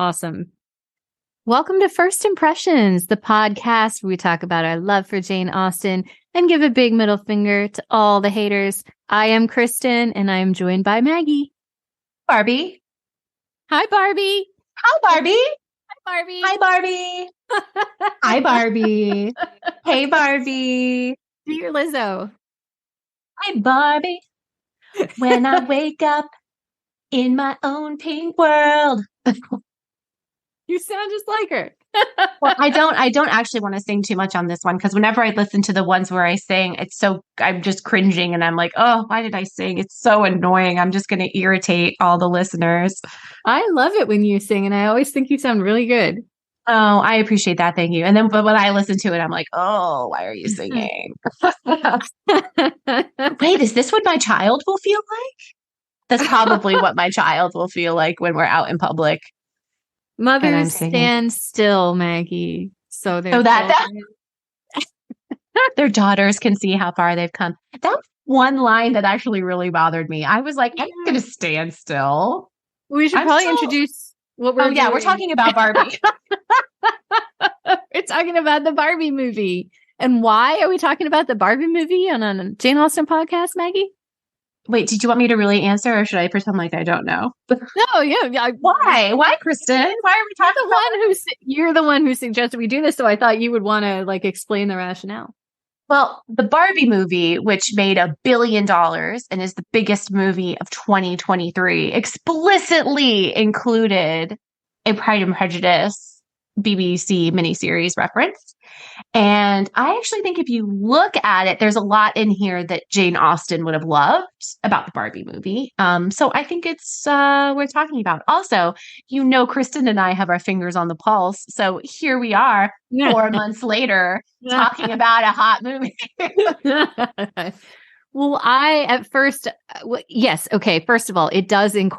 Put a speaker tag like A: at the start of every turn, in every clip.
A: Awesome. Welcome to First Impressions, the podcast where we talk about our love for Jane Austen and give a big middle finger to all the haters. I am Kristen, and I am joined by Maggie.
B: Barbie.
A: Hi, Barbie.
B: Hi, Barbie.
A: Hi, Barbie.
B: Hi, Barbie. Hi, Barbie. Hey, Barbie.
A: Do your Lizzo.
B: Hi, Barbie. When I wake up in my own pink world.
A: You sound just like her.
B: Well, I don't actually want to sing too much on this one because whenever I listen to the ones where I sing, I'm just cringing and I'm like, oh, why did I sing? It's so annoying. I'm just going to irritate all the listeners.
A: I love it when you sing, and I always think you sound really good.
B: Oh, I appreciate that. Thank you. And then, but when I listen to it, I'm like, oh, why are you singing? Wait, is this what my child will feel like? That's probably what my child will feel like when we're out in public.
A: Mothers stand still, Maggie. So
B: that their daughters can see how far they've come. That was one line that actually really bothered me. I was like, I'm going to stand still.
A: We should probably introduce what we're doing.
B: We're talking about Barbie.
A: We're talking about the Barbie movie. And why are we talking about the Barbie movie on a Jane Austen podcast, Maggie?
B: Wait, did you want me to really answer, or should I pretend like I don't know?
A: No, yeah.
B: Why? Why, Kristen? Why are we talking about
A: You're the one who suggested we do this, so I thought you would want to explain the rationale.
B: Well, the Barbie movie, which made $1 billion and is the biggest movie of 2023, explicitly included a Pride and Prejudice BBC miniseries reference. And I actually think if you look at it, there's a lot in here that Jane Austen would have loved about the Barbie movie. So I think it's worth talking about. Also, Kristen and I have our fingers on the pulse. So here we are 4 months later talking about a hot movie.
A: Well, yes. Okay. First of all, it doesn't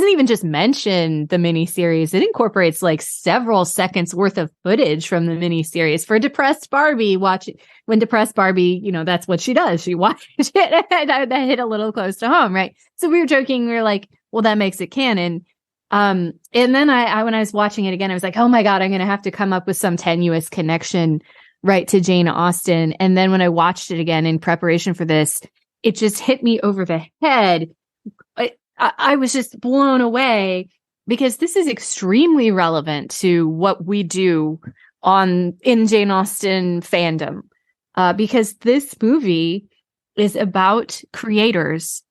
A: even just mention the miniseries. It incorporates several seconds worth of footage from the miniseries for depressed Barbie. When depressed Barbie, that's what she does. She watches it. That hit a little close to home, right? So we were joking. We were like, well, that makes it canon. And then I when I was watching it again, I was like, oh my God, I'm going to have to come up with some tenuous connection right to Jane Austen. And then when I watched it again in preparation for this, it just hit me over the head. I was just blown away because this is extremely relevant to what we do in Jane Austen fandom. Because this movie is about creators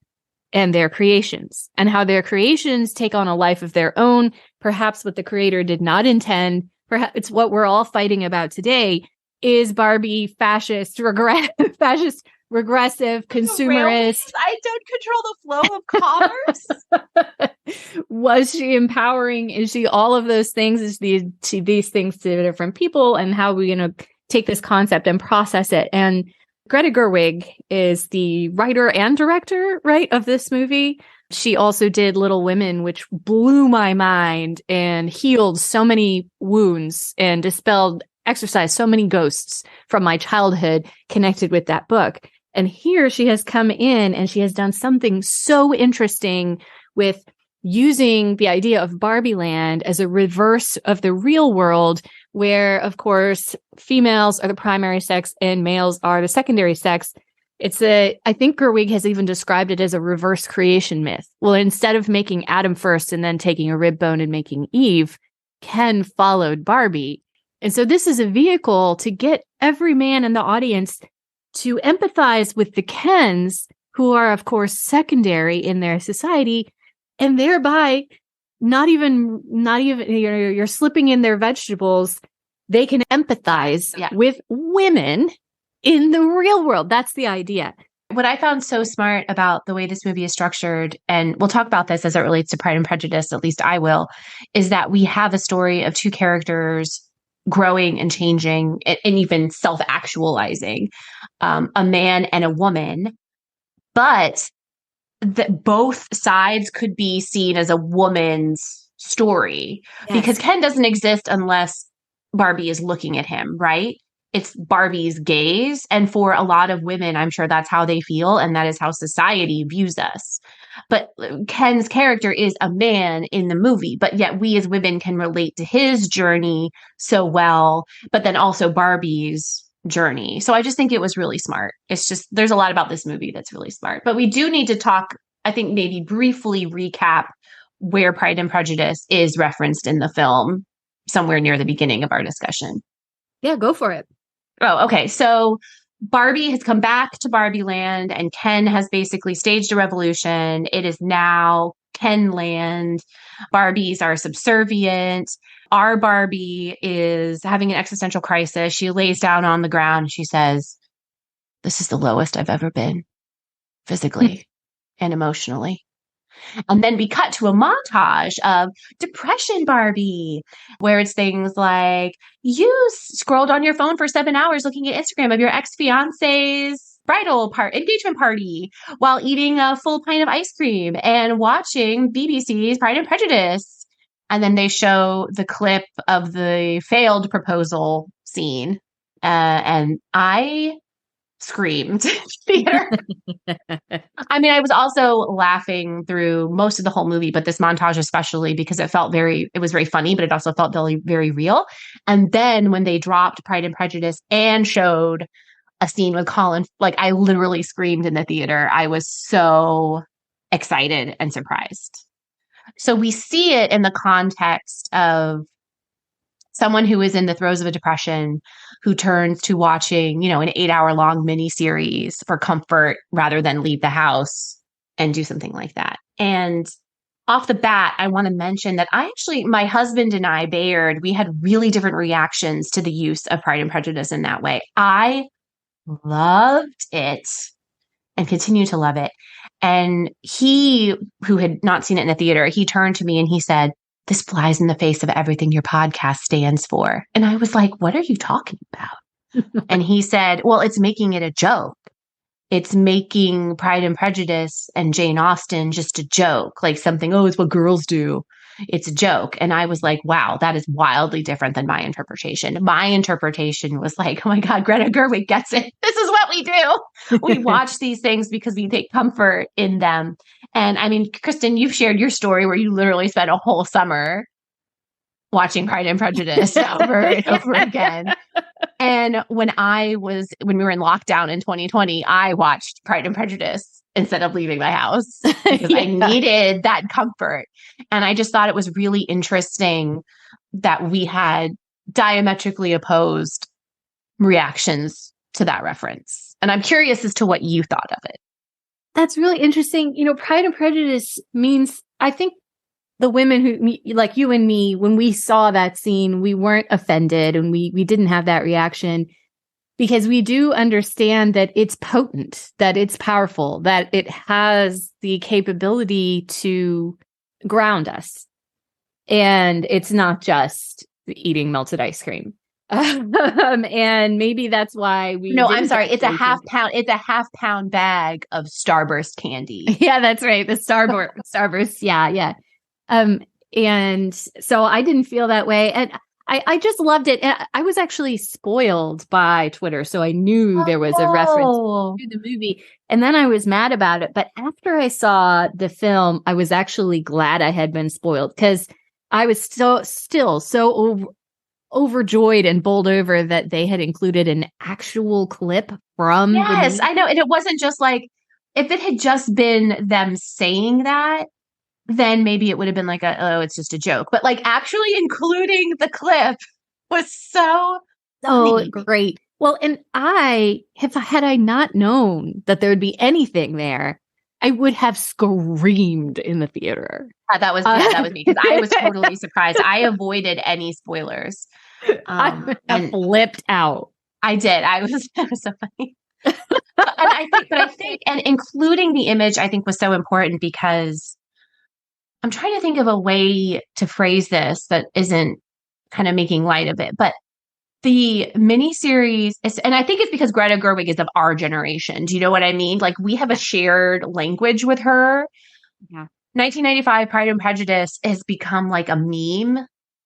A: and their creations and how their creations take on a life of their own. Perhaps what the creator did not intend. Perhaps it's what we're all fighting about today. Is Barbie fascist, regressive, consumerist?
B: I don't control the flow of commerce.
A: Was she empowering? Is she all of those things? Is these things to different people? And how are we going to take this concept and process it? And Greta Gerwig is the writer and director, right, of this movie. She also did Little Women, which blew my mind and healed so many wounds and exorcised so many ghosts from my childhood connected with that book. And here she has come in and she has done something so interesting with using the idea of Barbie Land as a reverse of the real world, where, of course, females are the primary sex and males are the secondary sex. I think Gerwig has even described it as a reverse creation myth. Well, instead of making Adam first and then taking a rib bone and making Eve, Ken followed Barbie. And so this is a vehicle to get every man in the audience to empathize with the Kens, who are, of course, secondary in their society, and thereby not even you're slipping in their vegetables. They can empathize with women in the real world. That's the idea.
B: What I found so smart about the way this movie is structured, and we'll talk about this as it relates to Pride and Prejudice, at least I will, is that we have a story of two characters growing and changing and even self-actualizing, a man and a woman, but that both sides could be seen as a woman's story, because Ken doesn't exist unless Barbie is looking at him, right? it's Barbie's gaze. And for a lot of women, I'm sure that's how they feel. And that is how society views us. But Ken's character is a man in the movie, but yet we as women can relate to his journey so well, but then also Barbie's journey. So I just think it was really smart. It's just, there's a lot about this movie that's really smart. But we do need to talk, I think maybe briefly recap where Pride and Prejudice is referenced in the film somewhere near the beginning of our discussion.
A: Yeah, go for it.
B: Oh, okay. So Barbie has come back to Barbie Land and Ken has basically staged a revolution. It is now Ken Land. Barbies are subservient. Our Barbie is having an existential crisis. She lays down on the ground. She says, "This is the lowest I've ever been, physically and emotionally." And then we cut to a montage of Depression Barbie, where it's things like, you scrolled on your phone for 7 hours looking at Instagram of your ex-fiance's engagement party while eating a full pint of ice cream and watching BBC's Pride and Prejudice. And then they show the clip of the failed proposal scene. And I screamed in theater. I mean, I was also laughing through most of the whole movie, but this montage especially because it was very funny, but it also felt very, very real. And then when they dropped Pride and Prejudice and showed a scene with Colin, like I literally screamed in the theater. I was so excited and surprised. So we see it in the context of someone who is in the throes of a depression, who turns to watching, an 8-hour-long miniseries for comfort rather than leave the house and do something like that. And off the bat, I want to mention that my husband and I, Bayard, we had really different reactions to the use of Pride and Prejudice in that way. I loved it and continue to love it. And he, who had not seen it in the theater, he turned to me and he said, "This flies in the face of everything your podcast stands for." And I was like, "What are you talking about?" And he said, "Well, it's making it a joke. It's making Pride and Prejudice and Jane Austen just a joke, like something, it's what girls do. It's a joke." And I was like, wow, that is wildly different than my interpretation. My interpretation was like, oh my God, Greta Gerwig gets it. This is what we do. We watch these things because we take comfort in them. And I mean, Kristen, you've shared your story where you literally spent a whole summer watching Pride and Prejudice over and over again. And when we were in lockdown in 2020, I watched Pride and Prejudice instead of leaving my house because I needed that comfort. And I just thought it was really interesting that we had diametrically opposed reactions to that reference. And I'm curious as to what you thought of it.
A: That's really interesting. Pride and Prejudice means, I think, the women who, like you and me, when we saw that scene, we weren't offended and we didn't have that reaction because we do understand that it's potent, that it's powerful, that it has the capability to ground us. And it's not just eating melted ice cream. And maybe that's why we.
B: No, I'm sorry. It's a half pound bag of Starburst candy.
A: Yeah, that's right. The Starburst. Yeah. And so I didn't feel that way. And I just loved it. And I was actually spoiled by Twitter. So I knew there was a reference to the movie. And then I was mad about it. But after I saw the film, I was actually glad I had been spoiled because I was still so overjoyed and bowled over that they had included an actual clip from.
B: Yes, I know. And it wasn't just like, if it had just been them saying that, then maybe it would have been like it's just a joke. But like actually including the clip was so
A: great. Well, and had I not known that there would be anything there, I would have screamed in the theater.
B: That was me because I was totally surprised. I avoided any spoilers.
A: I flipped out.
B: I did. That was so funny. I think, and including the image, I think was so important because I'm trying to think of a way to phrase this that isn't kind of making light of it. But the miniseries and I think it's because Greta Gerwig is of our generation. Do you know what I mean? Like we have a shared language with her.
A: Yeah.
B: 1995 Pride and Prejudice has become like a meme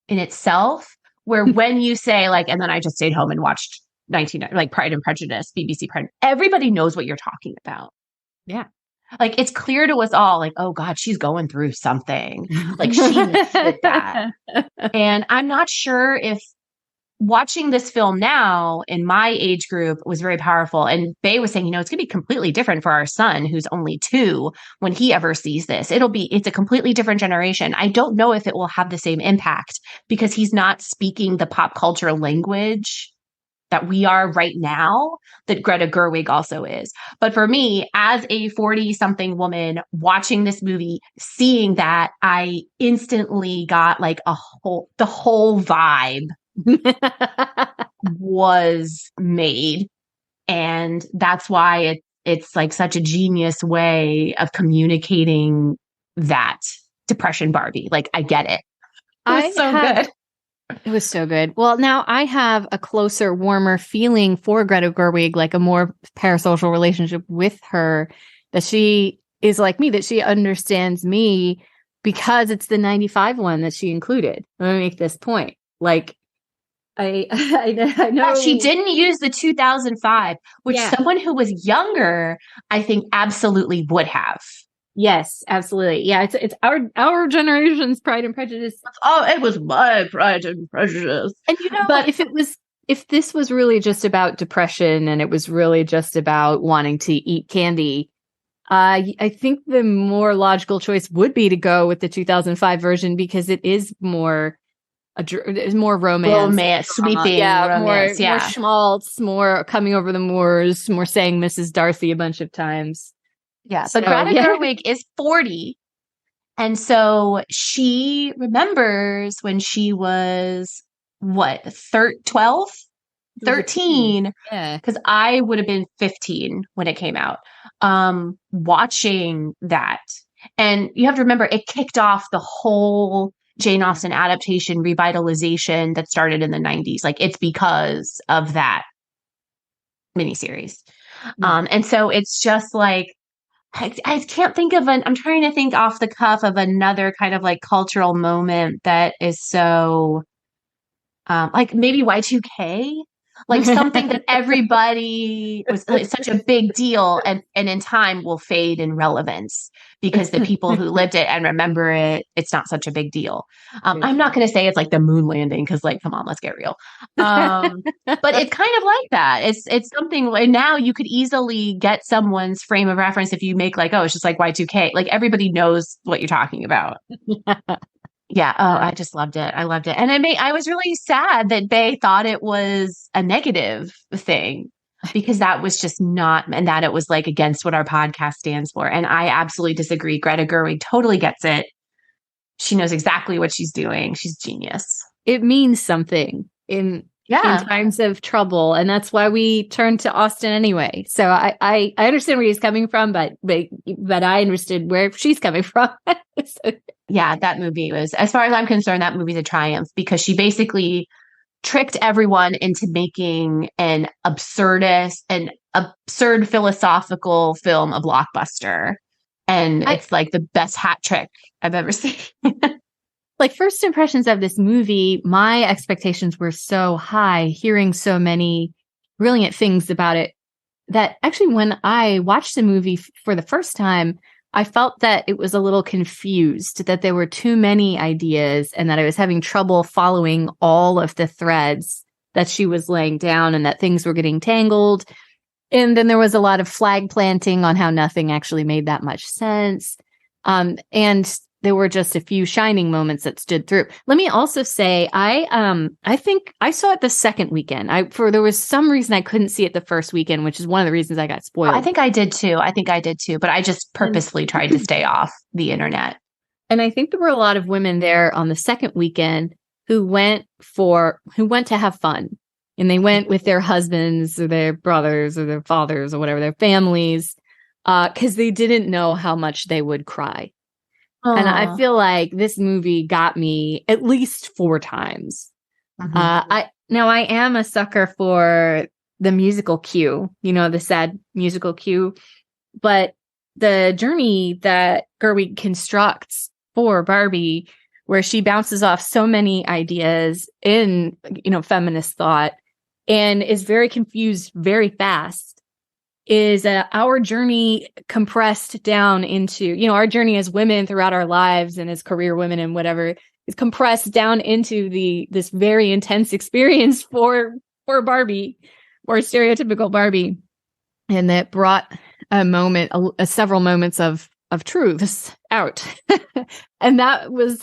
B: in itself, where when you say like, and then I just stayed home and watched like Pride and Prejudice, BBC Pride. Everybody knows what you're talking about.
A: Yeah.
B: Like, it's clear to us all, like, oh God, she's going through something. Like, she needed that. And I'm not sure if watching this film now in my age group was very powerful. And Bay was saying, it's going to be completely different for our son, who's only 2, when he ever sees this. It's a completely different generation. I don't know if it will have the same impact because he's not speaking the pop culture language that we are right now, that Greta Gerwig also is. But for me, as a 40-something woman watching this movie, seeing that, I instantly got like the whole vibe was made. And that's why it's like such a genius way of communicating that depression Barbie. Like, I get it. It was good.
A: It was so good. Well, now I have a closer, warmer feeling for Greta Gerwig, like a more parasocial relationship with her, that she is like me, that she understands me because it's the 95 one that she included. Let me make this point. Like, I know
B: she didn't use the 2005, which someone who was younger, I think, absolutely would have.
A: Yes, absolutely. Yeah, it's our generation's Pride and Prejudice.
B: Oh, it was my Pride and Prejudice.
A: And but if this was really just about depression and it was really just about wanting to eat candy, I think the more logical choice would be to go with the 2005 version because it is more romance,
B: sweeping romance,
A: more schmaltz, more coming over the moors, more saying Mrs. Darcy a bunch of times.
B: Yeah, but Greta Gerwig is 40. And so she remembers when she was, 12? 13.
A: Yeah.
B: Because I would have been 15 when it came out, watching that. And you have to remember, it kicked off the whole Jane Austen adaptation revitalization that started in the 90s. Like, it's because of that miniseries. And so it's just like, I can't think of I'm trying to think off the cuff of another kind of like cultural moment that is so, like maybe Y2K, like something that everybody was like, such a big deal and in time will fade in relevance because the people who lived it and remember it, it's not such a big deal. I'm not going to say it's like the moon landing because, like, come on, let's get real. But it's kind of like that. It's something, and now you could easily get someone's frame of reference if you make like, oh, it's just like Y2K. Like, everybody knows what you're talking about. Yeah. Oh, I just loved it. I loved it. And I was really sad that Bay thought it was a negative thing because that was just not, and that it was like against what our podcast stands for. And I absolutely disagree. Greta Gerwig totally gets it. She knows exactly what she's doing. She's genius.
A: It means something in times of trouble. And that's why we turn to Austen anyway. So I understand where he's coming from, but I understood where she's coming from. So.
B: Yeah, that movie was, as far as I'm concerned, that movie's a triumph because she basically tricked everyone into making an absurd philosophical film a blockbuster. And it's like the best hat trick I've ever seen.
A: Like, first impressions of this movie, my expectations were so high, hearing so many brilliant things about it, that actually when I watched the movie for the first time, I felt that it was a little confused, that there were too many ideas and that I was having trouble following all of the threads that she was laying down and that things were getting tangled. And then there was a lot of flag planting on how nothing actually made that much sense. And there were just a few shining moments that stood through. Let me also say, I think I saw it the second weekend. There was some reason I couldn't see it the first weekend, which is one of the reasons I got spoiled.
B: I think I did too. But I just purposely tried to stay off the internet.
A: And I think there were a lot of women there on the second weekend who went to have fun. And they went with their husbands or their brothers or their fathers or whatever, their families, because they didn't know how much they would cry. Aww. And I feel like this movie got me at least 4 times. Mm-hmm. I am a sucker for the musical cue, the sad musical cue, but the journey that Gerwig constructs for Barbie, where she bounces off so many ideas in, feminist thought, and is very confused very fast, is our journey compressed down into, you know, our journey as women throughout our lives and as career women and whatever is compressed down into this very intense experience for Barbie, or stereotypical Barbie. And that brought several moments of truths out. And that was,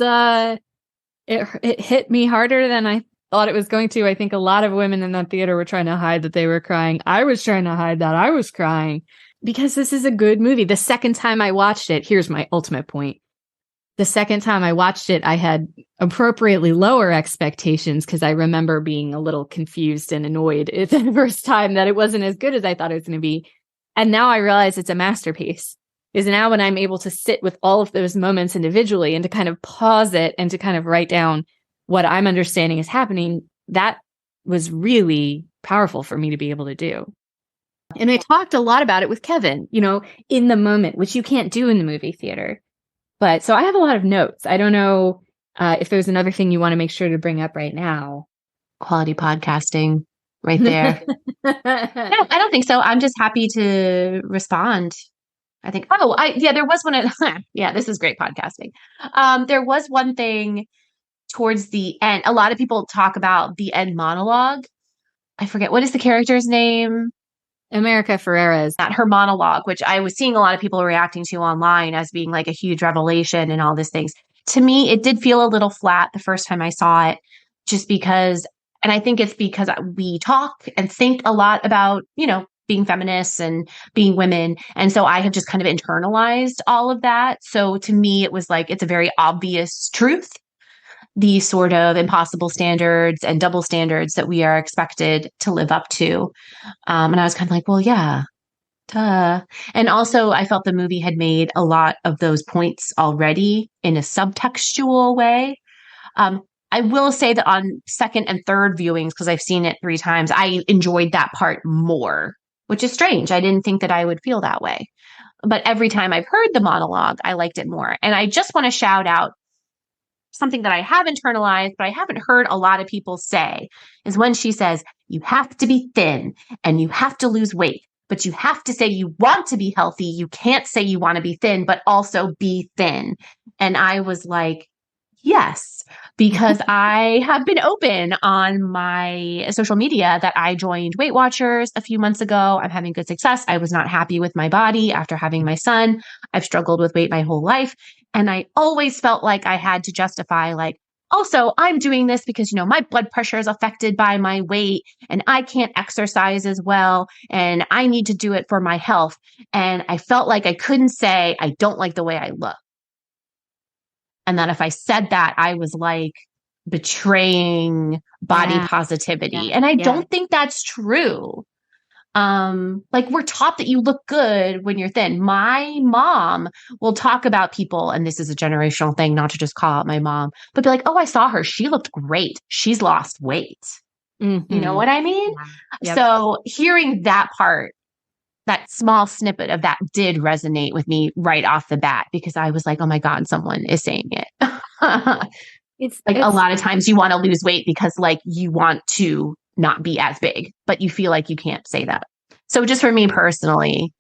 A: it hit me harder than I thought it was going to. I think a lot of women in that theater were trying to hide that they were crying. I was trying to hide that I was crying, because this is a good movie. The second time I watched it, here's my ultimate point. The second time I watched it, I had appropriately lower expectations, because I remember being a little confused and annoyed at the first time that it wasn't as good as I thought it was going to be. And now I realize it's a masterpiece. Is now when I'm able to sit with all of those moments individually and to kind of pause it and to kind of write down what I'm understanding is happening, that was really powerful for me to be able to do. And I talked a lot about it with Kevin, you know, in the moment, which you can't do in the movie theater. But so I have a lot of notes. I don't know if there's another thing you want to make sure to bring up right now.
B: Quality podcasting right there. No, I don't think so. I'm just happy to respond. I think, there was one. Yeah, this is great podcasting. There was one thing towards the end. A lot of people talk about the end monologue. I forget, what is the character's name?
A: America Ferrera's.
B: Her monologue, which I was seeing a lot of people reacting to online as being like a huge revelation and all these things. To me, it did feel a little flat the first time I saw it, just because, and I think it's because we talk and think a lot about, you know, being feminists and being women. And so I have just kind of internalized all of that. So to me, it was like, it's a very obvious truth, these sort of impossible standards and double standards that we are expected to live up to. And I was kind of like, well, yeah, duh. And also I felt the movie had made a lot of those points already in a subtextual way. I will say that on second and third viewings, because I've seen it 3 times, I enjoyed that part more, which is strange. I didn't think that I would feel that way. But every time I've heard the monologue, I liked it more. And I just want to shout out something that I have internalized, but I haven't heard a lot of people say, is when she says, you have to be thin and you have to lose weight, but you have to say you want to be healthy. You can't say you want to be thin, but also be thin. And I was like, yes, because I have been open on my social media that I joined Weight Watchers a few months ago. I'm having good success. I was not happy with my body after having my son. I've struggled with weight my whole life. And I always felt like I had to justify, like, also, I'm doing this because, you know, my blood pressure is affected by my weight and I can't exercise as well. And I need to do it for my health. And I felt like I couldn't say, I don't like the way I look. And that if I said that, I was like betraying body positivity. Yeah. And I don't think that's true. Like, we're taught that you look good when you're thin. My mom will talk about people, and this is a generational thing, not to just call out my mom, but be like, oh, I saw her. She looked great. She's lost weight. Mm-hmm. You know what I mean? Yeah. Yep. So hearing that part, that small snippet of that did resonate with me right off the bat, because I was like, oh my God, someone is saying it. It's a lot of times you want to lose weight because like you want to not be as big, but you feel like you can't say that. So just for me personally,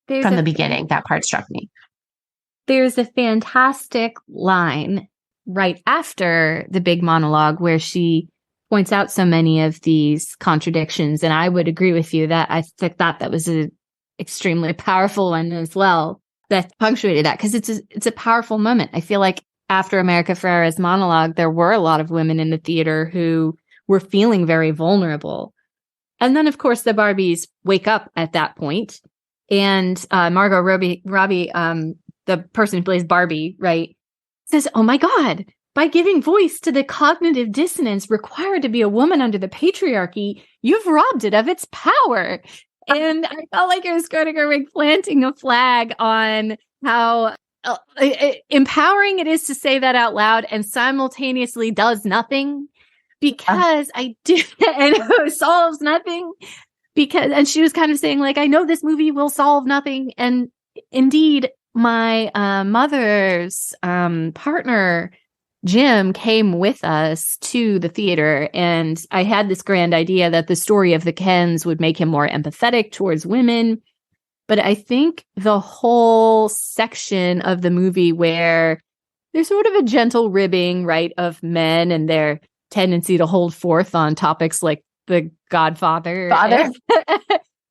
B: from the beginning, that part struck me.
A: There's a fantastic line right after the big monologue where she points out so many of these contradictions. And I would agree with you that I thought that was an extremely powerful one as well, that punctuated that, because it's a powerful moment. I feel like after America Ferrera's monologue, there were a lot of women in the theater who were feeling very vulnerable. And then, of course, the Barbies wake up at that point. And Margot Robbie, the person who plays Barbie, right, says, oh my God, by giving voice to the cognitive dissonance required to be a woman under the patriarchy, you've robbed it of its power. And I felt like it was Greta Gerwig planting a flag on how empowering it is to say that out loud and simultaneously does nothing. Because I do, and it solves nothing. And she was kind of saying, like, I know this movie will solve nothing. And indeed, my mother's partner Jim came with us to the theater, and I had this grand idea that the story of the Kens would make him more empathetic towards women. But I think the whole section of the movie where there's sort of a gentle ribbing, right, of men and their tendency to hold forth on topics like the Godfather.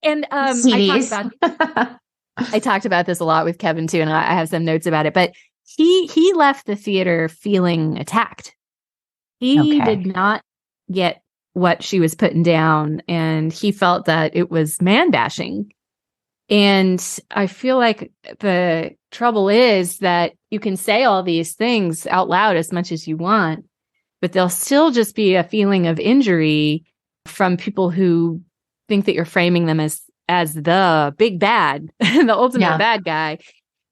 A: And I talked about this a lot with Kevin too, and I have some notes about it. But he left the theater feeling attacked. He did not get what she was putting down, and he felt that it was man bashing. And I feel like the trouble is that you can say all these things out loud as much as you want, but there'll still just be a feeling of injury from people who think that you're framing them as the big bad, the ultimate bad guy.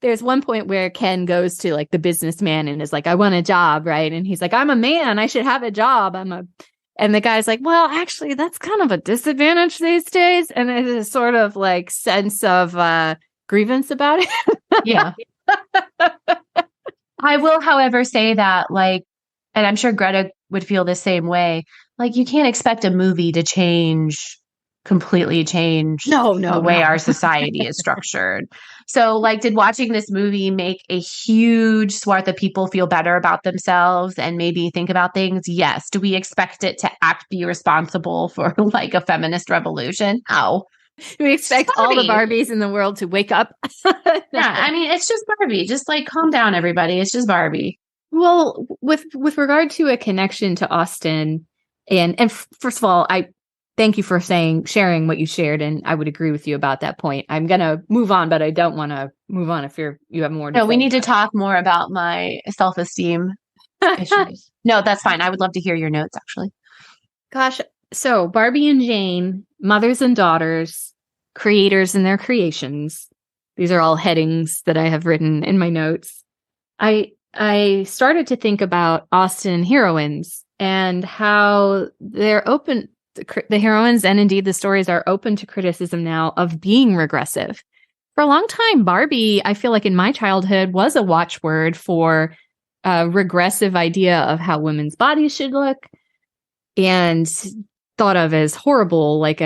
A: There's one point where Ken goes to like the businessman and is like, I want a job, right? And he's like, I'm a man, I should have a job. And the guy's like, well, actually, that's kind of a disadvantage these days. And there's a sort of like sense of grievance about it.
B: Yeah. I will, however, say that, like, and I'm sure Greta would feel the same way, like, you can't expect a movie to completely change the way our society is structured. So, like, did watching this movie make a huge swath of people feel better about themselves and maybe think about things? Yes. Do we expect it to be responsible for like a feminist revolution? No.
A: Do we expect all the Barbies in the world to wake up?
B: Yeah, I mean, it's just Barbie. Just like calm down, everybody. It's just Barbie.
A: Well, with regard to a connection to Austen, and first of all, I thank you for sharing what you shared, and I would agree with you about that point. I'm going to move on, but I don't want to move on if you have more to say.
B: No, we need to talk more about my self-esteem issues. No, that's fine. I would love to hear your notes, actually.
A: Gosh, so Barbie and Jane, mothers and daughters, creators and their creations. These are all headings that I have written in my notes. I started to think about Austen heroines and how they're open. The heroines and indeed the stories are open to criticism now of being regressive. For a long time, Barbie, I feel like in my childhood, was a watchword for a regressive idea of how women's bodies should look, and thought of as horrible, like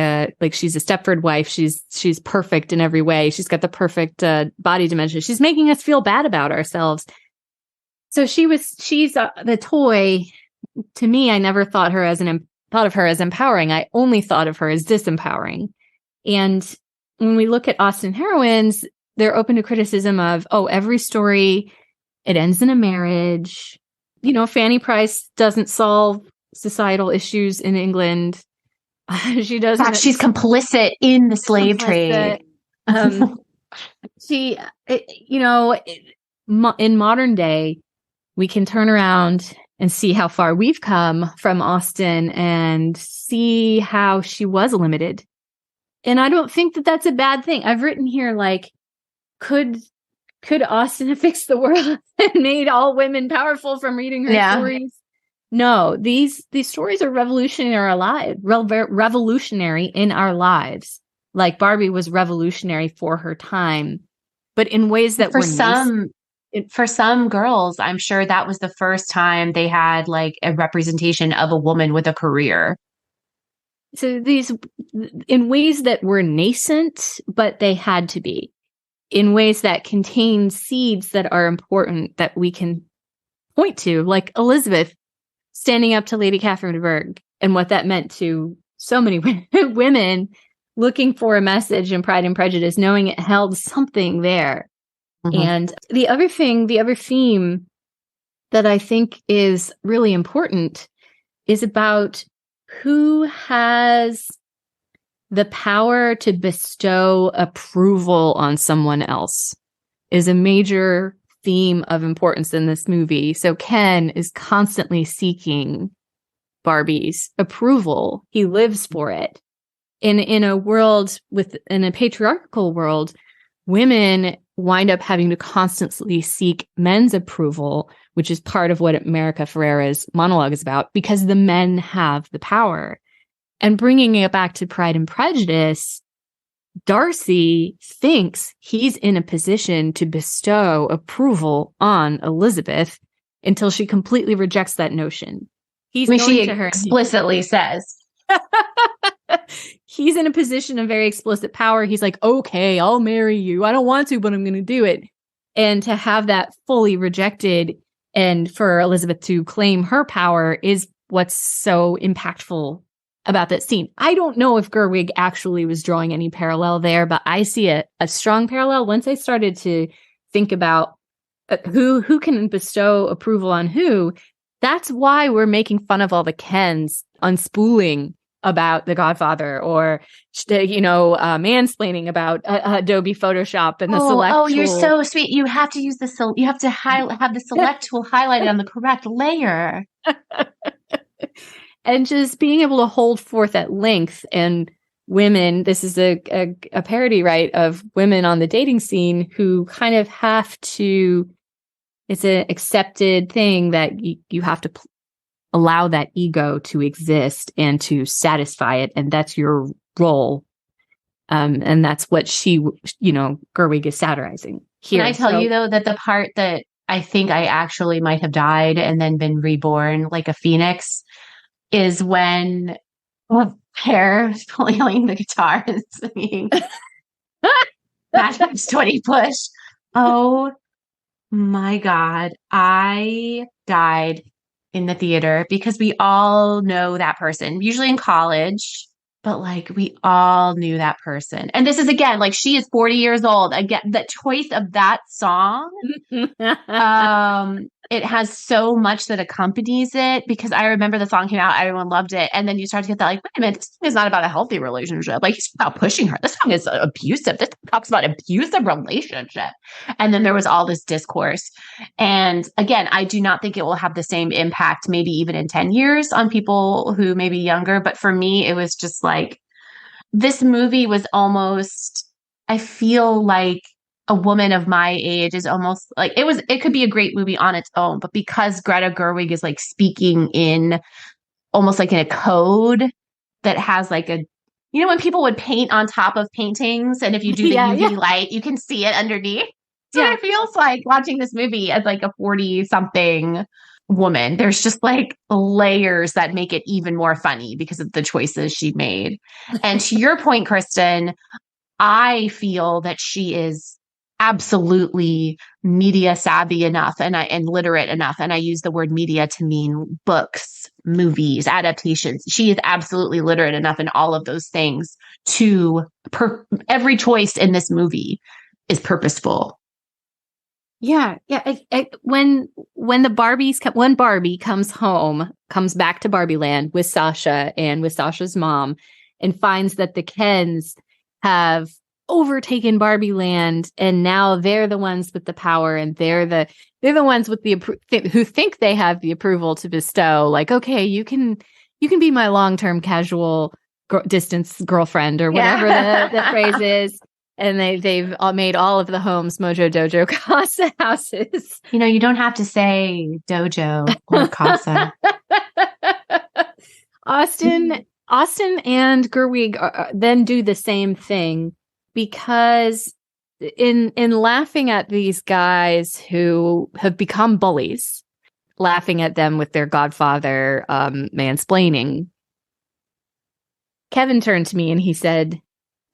A: she's a Stepford wife. She's perfect in every way. She's got the perfect body dimension. She's making us feel bad about ourselves. So she's the toy. To me, I never thought of her as empowering. I only thought of her as disempowering. And when we look at Austen heroines, they're open to criticism of, every story, it ends in a marriage. You know, Fanny Price doesn't solve societal issues in England. She doesn't.
B: In fact, she's complicit in the slave trade.
A: In modern day, we can turn around and see how far we've come from Austen and see how she was limited. And I don't think that that's a bad thing. I've written here, like, could Austen have fixed the world and made all women powerful from reading her stories? No, these stories are revolutionary in our lives. Like Barbie was revolutionary for her time, but in ways that
B: for some girls, I'm sure that was the first time they had like a representation of a woman with a career.
A: So these, in ways that were nascent, but they had to be, in ways that contain seeds that are important that we can point to, like Elizabeth standing up to Lady Catherine de Bourgh and what that meant to so many women looking for a message in Pride and Prejudice, knowing it held something there. Mm-hmm. And the other theme that I think is really important is about who has the power to bestow approval on someone else is a major theme of importance in this movie. So Ken is constantly seeking Barbie's approval. He lives for it. In a patriarchal world, women wind up having to constantly seek men's approval, which is part of what America Ferrera's monologue is about, because the men have the power. And bringing it back to Pride and Prejudice, Darcy thinks he's in a position to bestow approval on Elizabeth until she completely rejects that notion. He's
B: I mean,
A: going
B: she
A: to her
B: explicitly says.
A: He's in a position of very explicit power. He's like, okay, I'll marry you. I don't want to, but I'm going to do it. And to have that fully rejected and for Elizabeth to claim her power is what's so impactful about that scene. I don't know if Gerwig actually was drawing any parallel there, but I see a strong parallel once I started to think about who can bestow approval on who. That's why we're making fun of all the Kens unspooling about The Godfather, or mansplaining about Adobe Photoshop and the select tool.
B: Oh, you're so sweet. You have to use you have to have the select tool highlighted on the correct layer.
A: And just being able to hold forth at length. And women, this is a parody, right, of women on the dating scene who kind of have to, it's an accepted thing that you have to allow that ego to exist and to satisfy it. And that's your role. And that's what Gerwig is satirizing here.
B: Can I tell you, though, that the part that I think I actually might have died and then been reborn like a phoenix is when Pear is playing the guitar and singing Matchbox 20 Push. Oh my God. I died in the theater because we all know that person, usually in college, but like we all knew that person. And this is, again, like she is 40 years old. Again, the choice of that song, it has so much that accompanies it, because I remember the song came out, everyone loved it. And then you start to get that, like, wait a minute, this song is not about a healthy relationship. Like, he's about pushing her. This song is abusive. This talks about abusive relationship. And then there was all this discourse. And again, I do not think it will have the same impact, maybe even in 10 years, on people who may be younger. But for me, it was just like, this movie was almost, I feel like, a woman of my age is almost like, it could be a great movie on its own, but because Greta Gerwig is like speaking in almost like in a code that has like when people would paint on top of paintings, and if you do the UV light, you can see it underneath. So it feels like watching this movie as like a 40-something woman. There's just like layers that make it even more funny because of the choices she made. And to your point, Kristen, I feel that she is absolutely media savvy enough and literate enough. And I use the word media to mean books, movies, adaptations. She is absolutely literate enough in all of those things to every choice in this movie is purposeful.
A: Yeah. When Barbie comes back to Barbie Land with Sasha and with Sasha's mom, and finds that the Kens have overtaken Barbie Land, and now they're the ones with the power, and they're the ones with who think they have the approval to bestow. Like, okay, you can be my long-term casual distance girlfriend, or whatever the phrase is. And they've all made all of the homes Mojo Dojo Casa houses.
B: You don't have to say dojo or casa.
A: Austen and Gerwig then do the same thing, because in laughing at these guys who have become bullies, laughing at them with their Godfather mansplaining, Kevin turned to me and he said,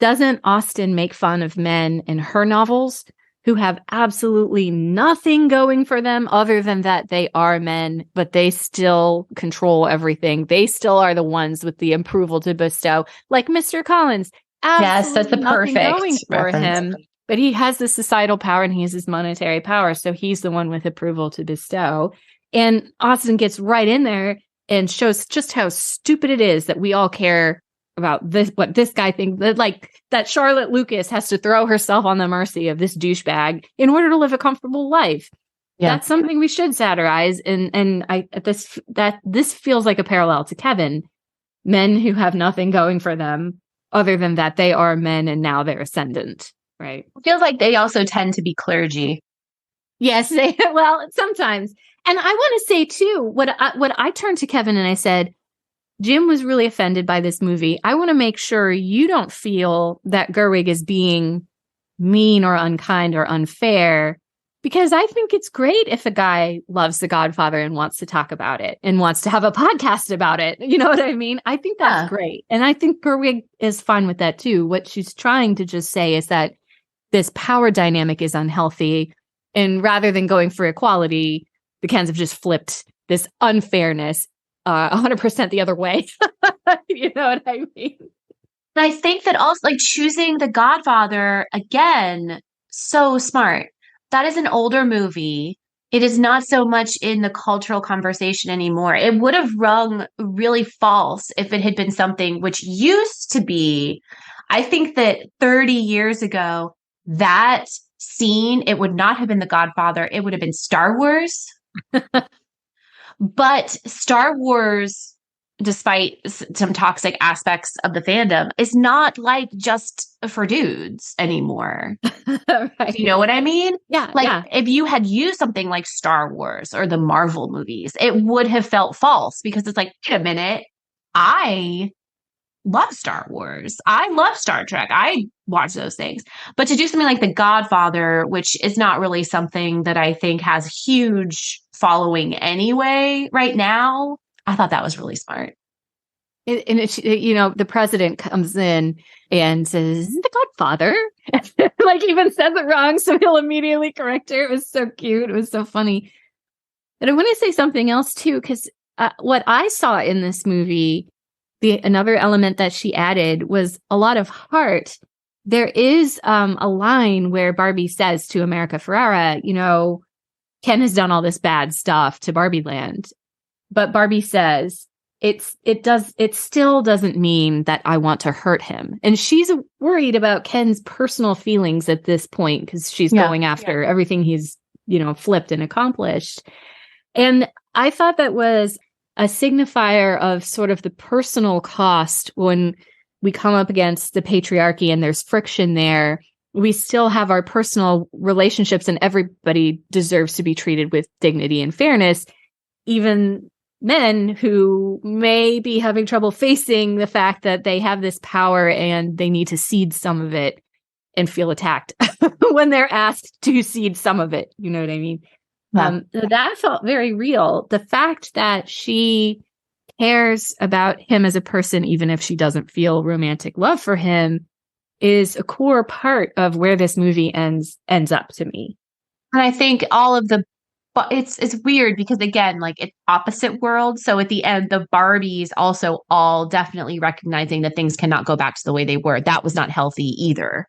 A: doesn't Austen make fun of men in her novels who have absolutely nothing going for them other than that they are men, but they still control everything? They still are the ones with the approval to bestow, like Mr. Collins.
B: Yes, that's the perfect
A: going for
B: reference.
A: him, but he has the societal power and he has his monetary power, so he's the one with approval to bestow. And Austen gets right in there and shows just how stupid it is that we all care about this, what this guy thinks, that Charlotte Lucas has to throw herself on the mercy of this douchebag in order to live a comfortable life. Yeah. That's something we should satirize. And this feels like a parallel to Kevin. Men who have nothing going for them other than that they are men and now they're ascendant, right?
B: It feels like they also tend to be clergy.
A: Yes, well, sometimes. And I want to say too, what I turned to Kevin and I said, Jim was really offended by this movie. I want to make sure you don't feel that Gerwig is being mean or unkind or unfair Because I think it's great if a guy loves The Godfather and wants to talk about it and wants to have a podcast about it. You know what I mean? I think that's great. And I think Gerwig is fine with that too. What she's trying to just say is that this power dynamic is unhealthy. And rather than going for equality, the Kens have just flipped this unfairness 100% the other way. You know what I mean?
B: And I think that also, like, choosing The Godfather, again, so smart. That is an older movie. It is not so much in the cultural conversation anymore. It would have rung really false if it had been something which used to be. I think that 30 years ago, that scene, it would not have been The Godfather. It would have been Star Wars. But Star Wars, despite some toxic aspects of the fandom, is not like just for dudes anymore. Right. You know what I mean?
A: Yeah.
B: Like if you had used something like Star Wars or the Marvel movies, it would have felt false because it's like, wait a minute, I love Star Wars. I love Star Trek. I watch those things. But to do something like The Godfather, which is not really something that I think has huge following anyway right now, I thought that was really smart.
A: And the president comes in and says, "The Godfather," like even says it wrong, so he'll immediately correct her. It was so cute. It was so funny. And I want to say something else too, because what I saw in this movie, another element that she added was a lot of heart. There is a line where Barbie says to America Ferrera, Ken has done all this bad stuff to Barbie Land. But Barbie says, it still doesn't mean that I want to hurt him. And she's worried about Ken's personal feelings at this point because she's going after everything he's, flipped and accomplished. And I thought that was a signifier of sort of the personal cost when we come up against the patriarchy and there's friction there. We still have our personal relationships and everybody deserves to be treated with dignity and fairness. Even men who may be having trouble facing the fact that they have this power and they need to cede some of it and feel attacked when they're asked to cede some of it. You know what I mean? Yeah. That felt very real. The fact that she cares about him as a person, even if she doesn't feel romantic love for him, is a core part of where this movie ends up to me.
B: And I think all of but it's weird because, again, like it's opposite worlds. So at the end, the Barbies also all definitely recognizing that things cannot go back to the way they were. That was not healthy either.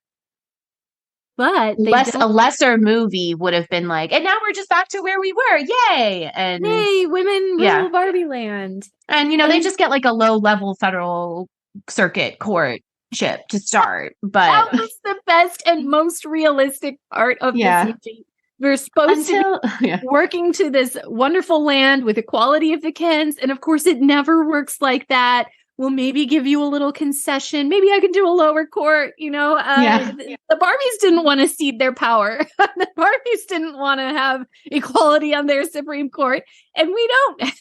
A: But
B: a lesser movie would have been like, and now we're just back to where we were. Yay. And
A: yay, women rule Barbie Land.
B: And, they just get like a low level federal circuit court ship to start. But
A: that was the best and most realistic part of this movie. We're supposed to be working to this wonderful land with equality of the Kens. And of course, it never works like that. We'll maybe give you a little concession. Maybe I can do a lower court. The Barbies didn't want to cede their power. The Barbies didn't want to have equality on their Supreme Court. And we don't.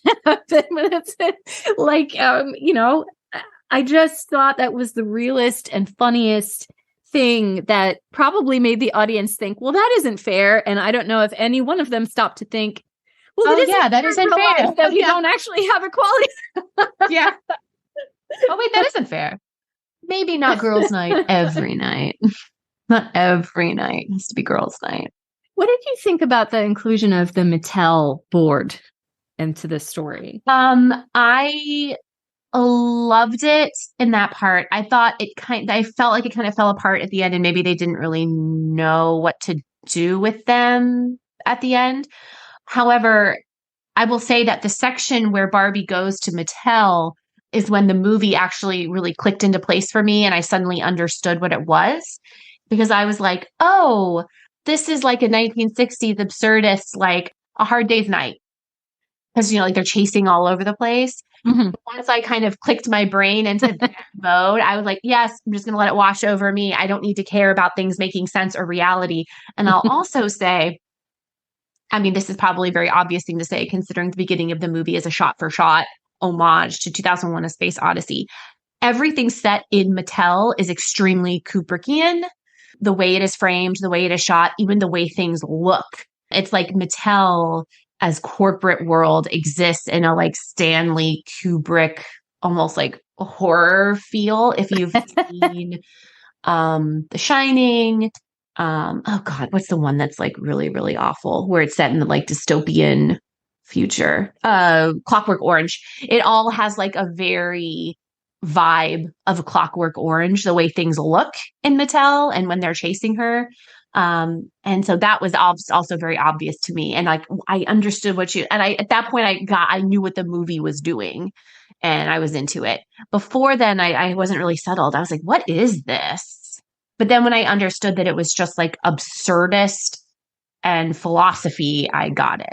A: It's like, I just thought that was the realest and funniest thing that probably made the audience think, well, that isn't fair. And I don't know if any one of them stopped to think, well, that isn't fair. That we don't actually have equality.
B: Yeah. Oh, wait, that isn't fair. Maybe not girls' night every night. Not every night. It has to be girls' night.
A: What did you think about the inclusion of the Mattel board into the story?
B: I loved it in that part. I thought I felt like it kind of fell apart at the end, and maybe they didn't really know what to do with them at the end. However, I will say that the section where Barbie goes to Mattel is when the movie actually really clicked into place for me, and I suddenly understood what it was, because I was like, oh, this is like a 1960s absurdist, like A Hard Day's Night. Because, like they're chasing all over the place. Mm-hmm. Once I kind of clicked my brain into that mode, I was like, yes, I'm just going to let it wash over me. I don't need to care about things making sense or reality. And I'll also say, I mean, this is probably a very obvious thing to say, considering the beginning of the movie is a shot-for-shot homage to 2001: A Space Odyssey. Everything set in Mattel is extremely Kubrickian. The way it is framed, the way it is shot, even the way things look It's like Mattel as corporate world exists in a like Stanley Kubrick, almost like horror feel. If you've seen The Shining, oh God, what's the one that's like really, really awful where it's set in the like dystopian future? Clockwork Orange. It all has like a very vibe of a Clockwork Orange, the way things look in Mattel and when they're chasing her. And so that was also very obvious to me. And like, I understood at that point I knew what the movie was doing and I was into it. Before then, I wasn't really settled. I was like, what is this? But then when I understood that it was just like absurdist and philosophy, I got it.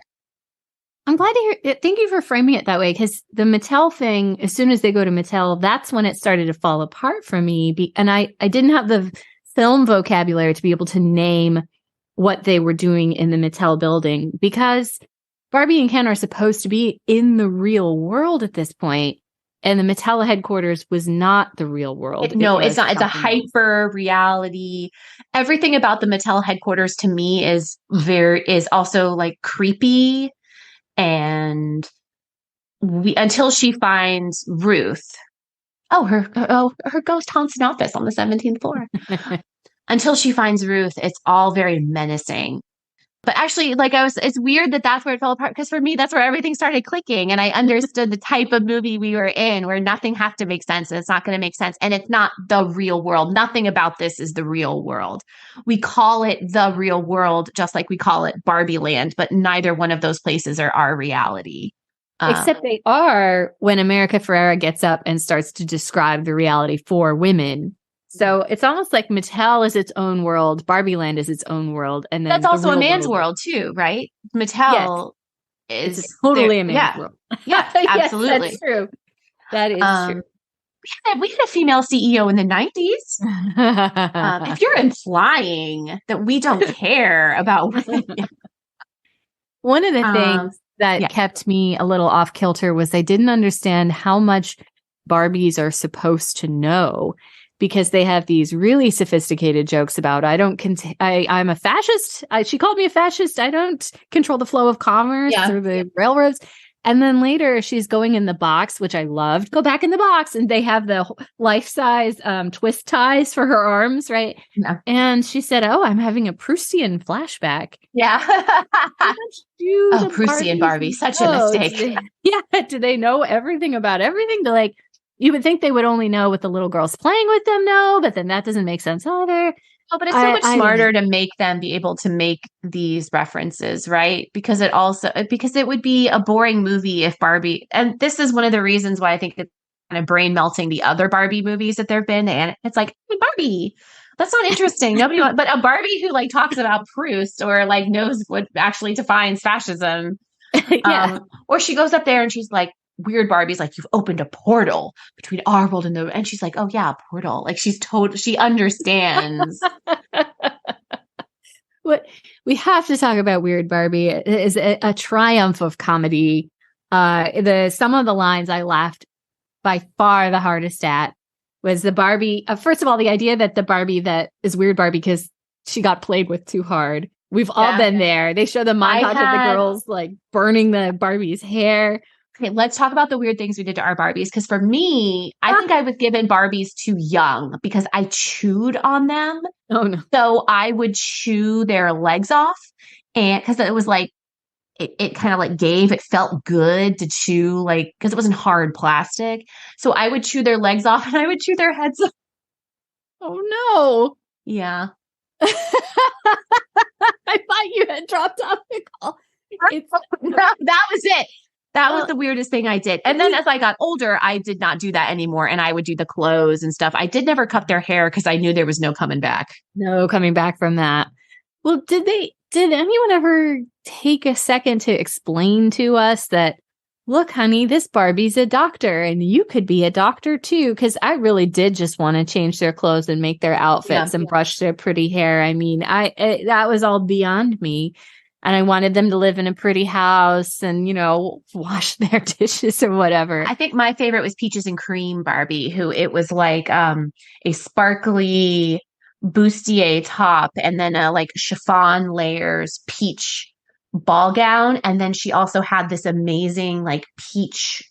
A: I'm glad to hear it. Thank you for framing it that way, because the Mattel thing, as soon as they go to Mattel, that's when it started to fall apart for me. And I didn't have the film vocabulary to be able to name what they were doing in the Mattel building, because Barbie and Ken are supposed to be in the real world at this point, and the Mattel headquarters was not the real world.
B: It's not. It's a hyper reality. Everything about the Mattel headquarters to me is also like creepy. And until she finds Ruth. Her ghost haunts an office on the 17th floor. Until she finds Ruth, it's all very menacing. But actually, it's weird that that's where it fell apart, because for me, that's where everything started clicking. And I understood the type of movie we were in, where nothing has to make sense. And it's not going to make sense. And it's not the real world. Nothing about this is the real world. We call it the real world, just like we call it Barbie Land, but neither one of those places are our reality.
A: Except they are when America Ferrera gets up and starts to describe the reality for women. So it's almost like Mattel is its own world, Barbie Land is its own world, and then
B: that's also a man's world too, right? Mattel is
A: totally a man's world.
B: Yeah, absolutely.
A: Yes, that's true. That is true.
B: We had a female CEO in the 90s. If you're implying that we don't care about women.
A: One of the things that kept me a little off kilter was I didn't understand how much Barbies are supposed to know, because they have these really sophisticated jokes about, I'm a fascist. She called me a fascist. I don't control the flow of commerce through the railroads. And then later she's going in the box, which I loved. Go back in the box. And they have the life-size twist ties for her arms, right?
B: Yeah.
A: And she said, oh, I'm having a Proustian flashback.
B: Yeah. Proustian Barbie. Such a mistake.
A: Do they know everything about everything? They're like, you would think they would only know what the little girls playing with them know, but then that doesn't make sense either.
B: Oh, but it's so much smarter to make them be able to make these references, right? Because it would be a boring movie if Barbie, and this is one of the reasons why I think it's kind of brain melting the other Barbie movies that there've been. And it's like, hey, Barbie, that's not interesting. Nobody wants, but a Barbie who like talks about Proust or like knows what actually defines fascism. Or she goes up there and she's like, weird Barbie's like, you've opened a portal between our world and she's like, oh yeah, a portal. Like she understands.
A: What we have to talk about Weird Barbie is a triumph of comedy. Some of the lines I laughed by far the hardest at was the Barbie. First of all, the idea that the Barbie that is Weird Barbie because she got played with too hard. We've all been there. They show the montage of the girls like burning the Barbie's hair.
B: Okay, let's talk about the weird things we did to our Barbies. Because for me, I think I was given Barbies too young because I chewed on them.
A: Oh, no.
B: So I would chew their legs off. And because it was like, it kind of like it felt good to chew, like, because it wasn't hard plastic. So I would chew their legs off and I would chew their heads off.
A: Oh, no.
B: Yeah.
A: I thought you had dropped off the call.
B: No, that was it. That was the weirdest thing I did. And then as I got older, I did not do that anymore. And I would do the clothes and stuff. I did never cut their hair because I knew there was no coming back.
A: No coming back from that. Well, did anyone ever take a second to explain to us that, look, honey, this Barbie's a doctor and you could be a doctor too? Because I really did just want to change their clothes and make their outfits and brush their pretty hair. I mean, that was all beyond me. And I wanted them to live in a pretty house and, wash their dishes or whatever.
B: I think my favorite was Peaches and Cream Barbie, who it was like a sparkly bustier top and then like chiffon layers, peach ball gown. And then she also had this amazing like peach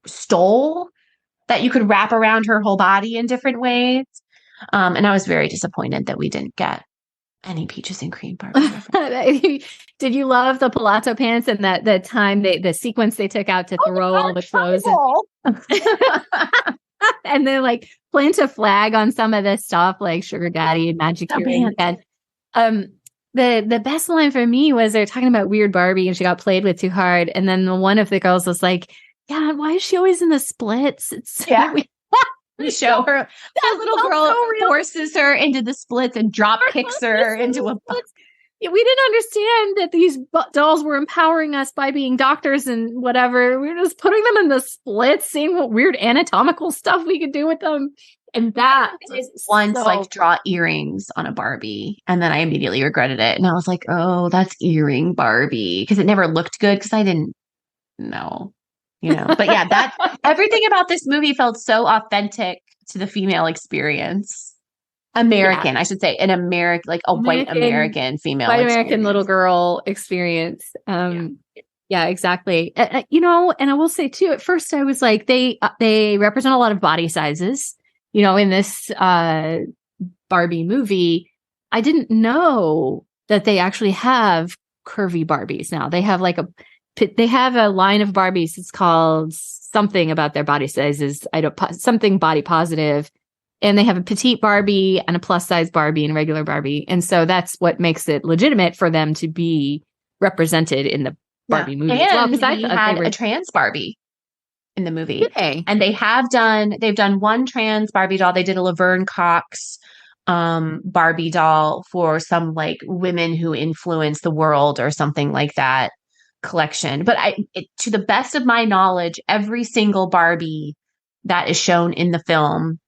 B: stole that you could wrap around her whole body in different ways. And I was very disappointed that we didn't get any peaches and cream Barbie.
A: Did you love the palazzo pants and that the time the sequence they took out to throw all the clothes and then like plant a flag on some of this stuff like sugar daddy and magic earring. And the best line for me was they're talking about weird Barbie and she got played with too hard. And then one of the girls was like, yeah, why is she always in the splits? It's
B: yeah. We show her that little girl forces her into the splits and drop kicks her into a box.
A: We didn't understand that these dolls were empowering us by being doctors and whatever. We were just putting them in the splits, seeing what weird anatomical stuff we could do with them. And that is
B: once like draw earrings on a Barbie. And then I immediately regretted it. And I was like, oh, that's earring Barbie. Because it never looked good because I didn't know. But yeah, that everything about this movie felt so authentic to the female experience. American, I should say, an American, like a white American female,
A: white American little girl experience. Yeah, exactly. And I will say too, at first I was like, they represent a lot of body sizes, in this Barbie movie. I didn't know that they actually have curvy Barbies now. They have a line of Barbies. It's called something about their body sizes. Something body positive. And they have a petite Barbie and a plus size Barbie and a regular Barbie. And so that's what makes it legitimate for them to be represented in the Barbie movie.
B: And we had a trans Barbie in the movie.
A: Okay.
B: And they've done one trans Barbie doll. They did a Laverne Cox Barbie doll for some like women who influence the world or something like that collection. But to the best of my knowledge, every single Barbie that is shown in the film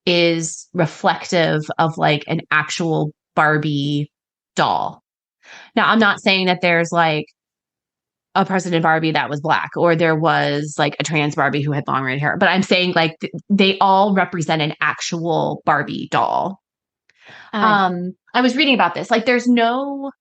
B: is reflective of like an actual Barbie doll. Now, I'm not saying that there's like a person in Barbie that was Black or there was like a trans Barbie who had long red hair, but I'm saying like they all represent an actual Barbie doll. I was reading about this. Like there's no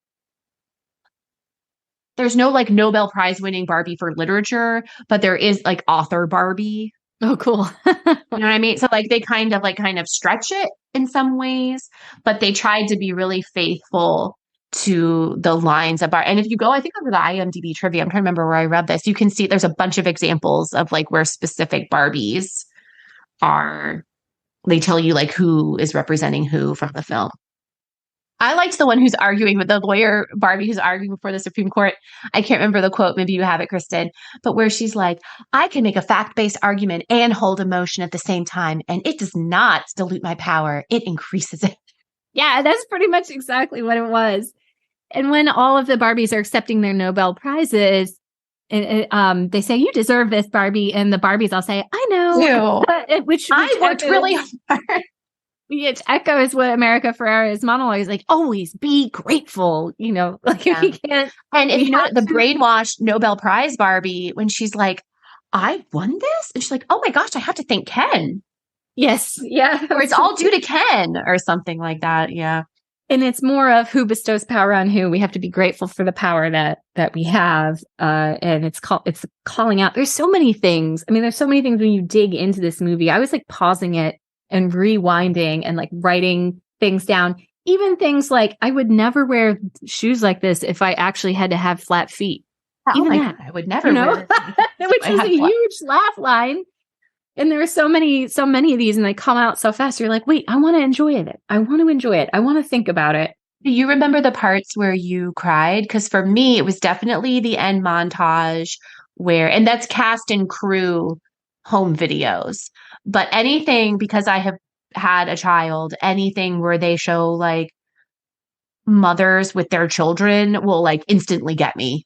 B: like Nobel Prize winning Barbie for literature, but there is like author Barbie.
A: Oh, cool.
B: You know what I mean? So like they kind of stretch it in some ways, but they tried to be really faithful to the lines of Barbie. And if you go, I think over the IMDb trivia, I'm trying to remember where I read this, you can see there's a bunch of examples of like where specific Barbies are. They tell you like who is representing who from the film. I liked the one who's arguing with the lawyer Barbie who's arguing before the Supreme Court. I can't remember the quote. Maybe you have it, Kristen, but where she's like, I can make a fact-based argument and hold emotion at the same time. And it does not dilute my power. It increases it.
A: Yeah, that's pretty much exactly what it was. And when all of the Barbies are accepting their Nobel Prizes, they say, you deserve this, Barbie. And the Barbies all say, I know. Which
B: I worked really hard.
A: Which echoes what America Ferrera's monologue is like, always be grateful, like we can't.
B: And if you know the brainwashed Nobel Prize Barbie, when she's like, I won this? And she's like, oh my gosh, I have to thank Ken.
A: Yes. Yeah.
B: Or it's all due to Ken or something like that. Yeah.
A: And it's more of who bestows power on who. We have to be grateful for the power that we have. And it's calling out. There's so many things. I mean, there's so many things when you dig into this movie. I was like pausing it and rewinding and like writing things down. Even things like I would never wear shoes like this if I actually had to have flat feet.
B: Even that, I would never wear
A: which is a huge laugh line. And there are so many of these and they come out so fast. You're like, wait, I want to enjoy it. I want to enjoy it. I want to think about it.
B: Do you remember the parts where you cried? Because for me, it was definitely the end montage and that's cast and crew home videos. But anything, because I have had a child, anything where they show like mothers with their children will like instantly get me.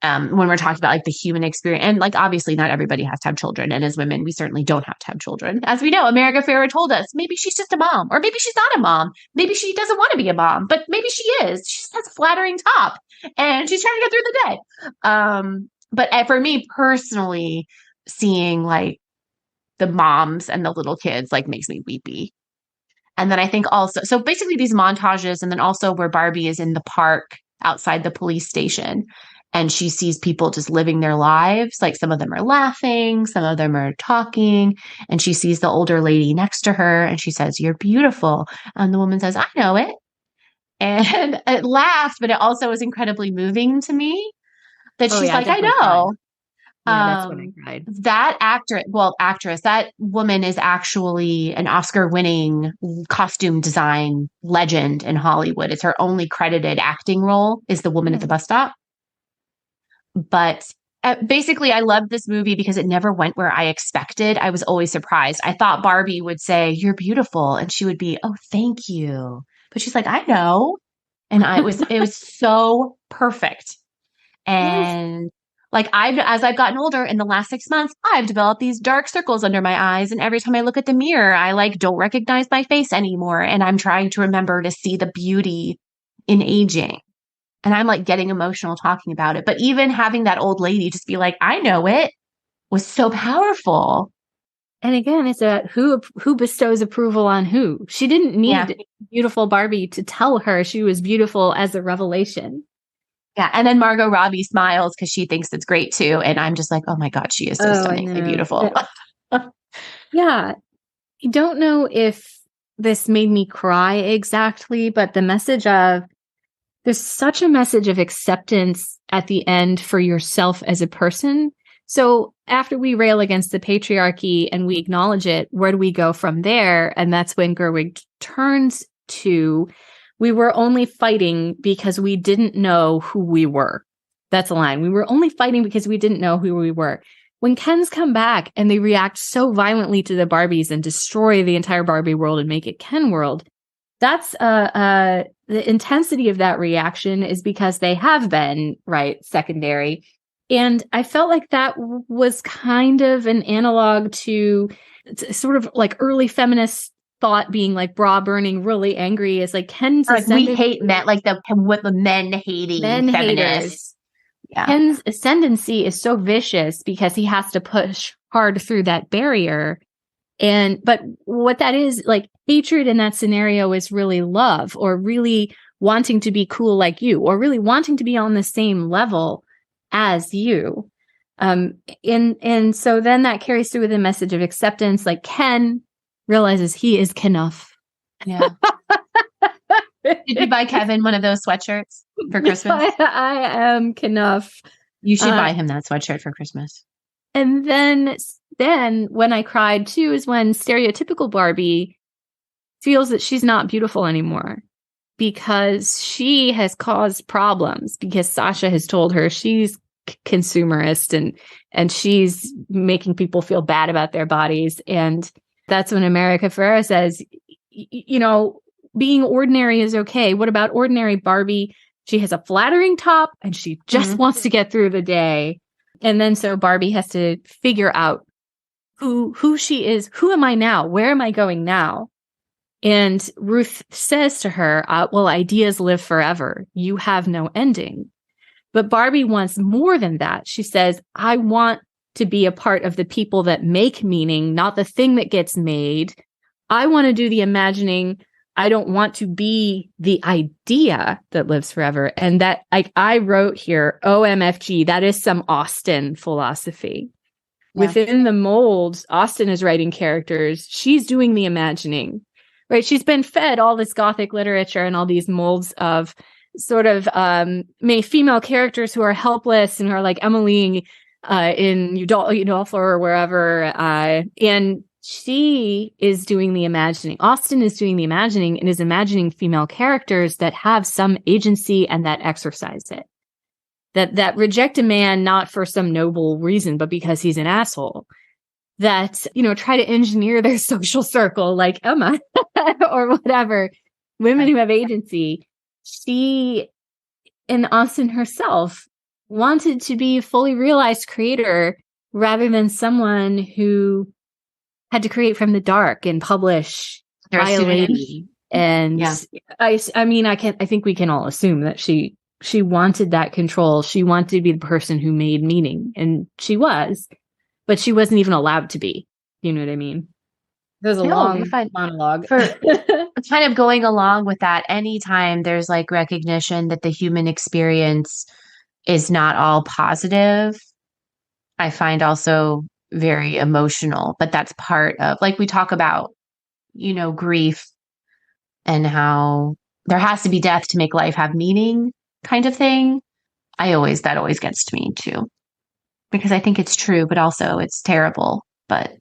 B: When we're talking about like the human experience, and like obviously not everybody has to have children, and as women we certainly don't have to have children. As we know, America Ferrera told us maybe she's just a mom, or maybe she's not a mom, maybe she doesn't want to be a mom, but maybe she is. She just has a flattering top and she's trying to get through the day. But for me personally, seeing like the moms and the little kids like makes me weepy. And then I think also, so basically these montages, and then also where Barbie is in the park outside the police station. And she sees people just living their lives. Like some of them are laughing, some of them are talking. And she sees the older lady next to her and she says, "You're beautiful." And the woman says, "I know it." And it laughed, but it also was incredibly moving to me that she's like, "I know."
A: Yeah, that's when I cried.
B: That actress, that woman is actually an Oscar-winning costume design legend in Hollywood. It's her only credited acting role is the woman at the bus stop. But basically, I loved this movie because it never went where I expected. I was always surprised. I thought Barbie would say, "You're beautiful," and she would be, "Oh, thank you." But she's like, "I know," and it was so perfect. And like as I've gotten older in the last 6 months, I've developed these dark circles under my eyes. And every time I look at the mirror, I like don't recognize my face anymore. And I'm trying to remember to see the beauty in aging. And I'm like getting emotional talking about it. But even having that old lady just be like, "I know it," was so powerful.
A: And again, it's about who bestows approval on who. She didn't need beautiful Barbie to tell her she was beautiful as a revelation.
B: Yeah. And then Margot Robbie smiles because she thinks it's great too. And I'm just like, oh my God, she is so stunningly beautiful.
A: Yeah. I don't know if this made me cry exactly, but the message of there's such a message of acceptance at the end for yourself as a person. So after we rail against the patriarchy and we acknowledge it, where do we go from there? And that's when Gerwig turns to, "We were only fighting because we didn't know who we were." That's a line. "We were only fighting because we didn't know who we were." When Kens come back and they react so violently to the Barbies and destroy the entire Barbie world and make it Ken world, that's the intensity of that reaction is because they have been, right, secondary. And I felt like that was kind of an analog to sort of like early feminist thought being like bra burning, really angry is like Ken's
B: like we hate men, like what the men hating feminists. Haters.
A: Yeah. Ken's ascendancy is so vicious because he has to push hard through that barrier. But what that is, like hatred in that scenario is really love or really wanting to be cool like you or really wanting to be on the same level as you. And so then that carries through with a message of acceptance. Like Ken realizes he is Kenough.
B: Yeah. Did you buy Kevin one of those sweatshirts for Christmas?
A: I am Kenough.
B: You should buy him that sweatshirt for Christmas.
A: And then when I cried too is when stereotypical Barbie feels that she's not beautiful anymore because she has caused problems because Sasha has told her she's consumerist and she's making people feel bad about their bodies. And that's when America Ferrera says, you know, being ordinary is okay. What about ordinary Barbie? She has a flattering top and she just wants to get through the day. And then so Barbie has to figure out who she is. Who am I now? Where am I going now? And Ruth says to her, well, ideas live forever. You have no ending. But Barbie wants more than that. She says, I want to be a part of the people that make meaning, not the thing that gets made. I want to do the imagining. I don't want to be the idea that lives forever. And that I wrote here, OMFG, that is some Austen philosophy. Yeah. Within the molds, Austen is writing characters. She's doing the imagining, right? She's been fed all this Gothic literature and all these molds of sort of many female characters who are helpless and who are like Emily in Udolpho or wherever. And she is doing the imagining. Austen is doing the imagining and is imagining female characters that have some agency and that exercise it. That reject a man not for some noble reason, but because he's an asshole. That, try to engineer their social circle like Emma or whatever. Women who have agency. She and Austen herself wanted to be a fully realized creator rather than someone who had to create from the dark and publish by a lady. And yeah. I think we can all assume that she wanted that control. She wanted to be the person who made meaning, and she was, but she wasn't even allowed to be. You know what I mean? There's a
B: No, you're
A: long
B: fine.
A: monologue.
B: For kind of going along with that, anytime there's like recognition that the human experience is not all positive, I find also very emotional. But that's part of, like, we talk about, grief and how there has to be death to make life have meaning kind of thing. That always gets to me too, because I think it's true, but also it's terrible. But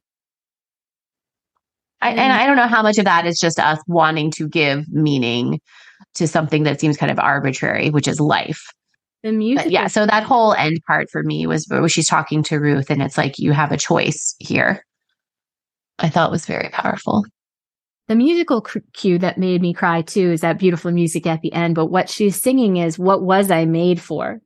A: And
B: I don't know how much of that is just us wanting to give meaning to something that seems kind of arbitrary, which is life.
A: the
B: But yeah,
A: musical
B: so that whole end part for me was where she's talking to Ruth, and it's like, you have a choice here. I thought was very powerful.
A: the musical cue that made me cry too is that beautiful music at the end. But what she's singing is, "What was I made for?"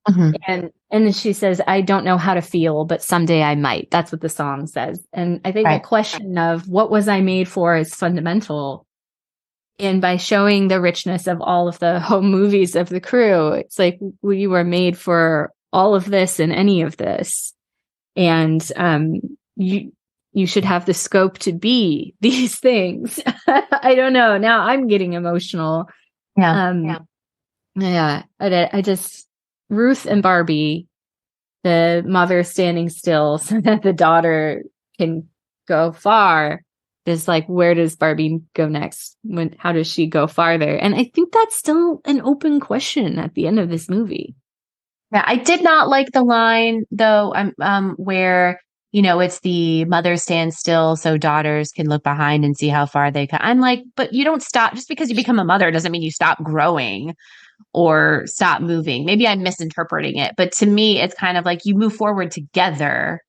B: Mhm.
A: And then she says, "I don't know how to feel, but someday I might." That's what the song says. And I think the
B: Right.
A: question of what was I made for is fundamental. And by showing the richness of all of the home movies of the crew, it's like, we were made for all of this and any of this. And you should have the scope to be these things. I don't know. Now I'm getting emotional.
B: Yeah.
A: Yeah. I just, Ruth and Barbie, the mother standing still so that the daughter can go far, is like, where does Barbie go next? How does she go farther? And I think that's still an open question at the end of this movie.
B: Yeah, I did not like the line though, where it's the mother stands still so daughters can look behind and see how far they can. I'm like, but you don't stop just because you become a mother doesn't mean you stop growing or stop moving. Maybe I'm misinterpreting it, but to me, it's kind of like you move forward together.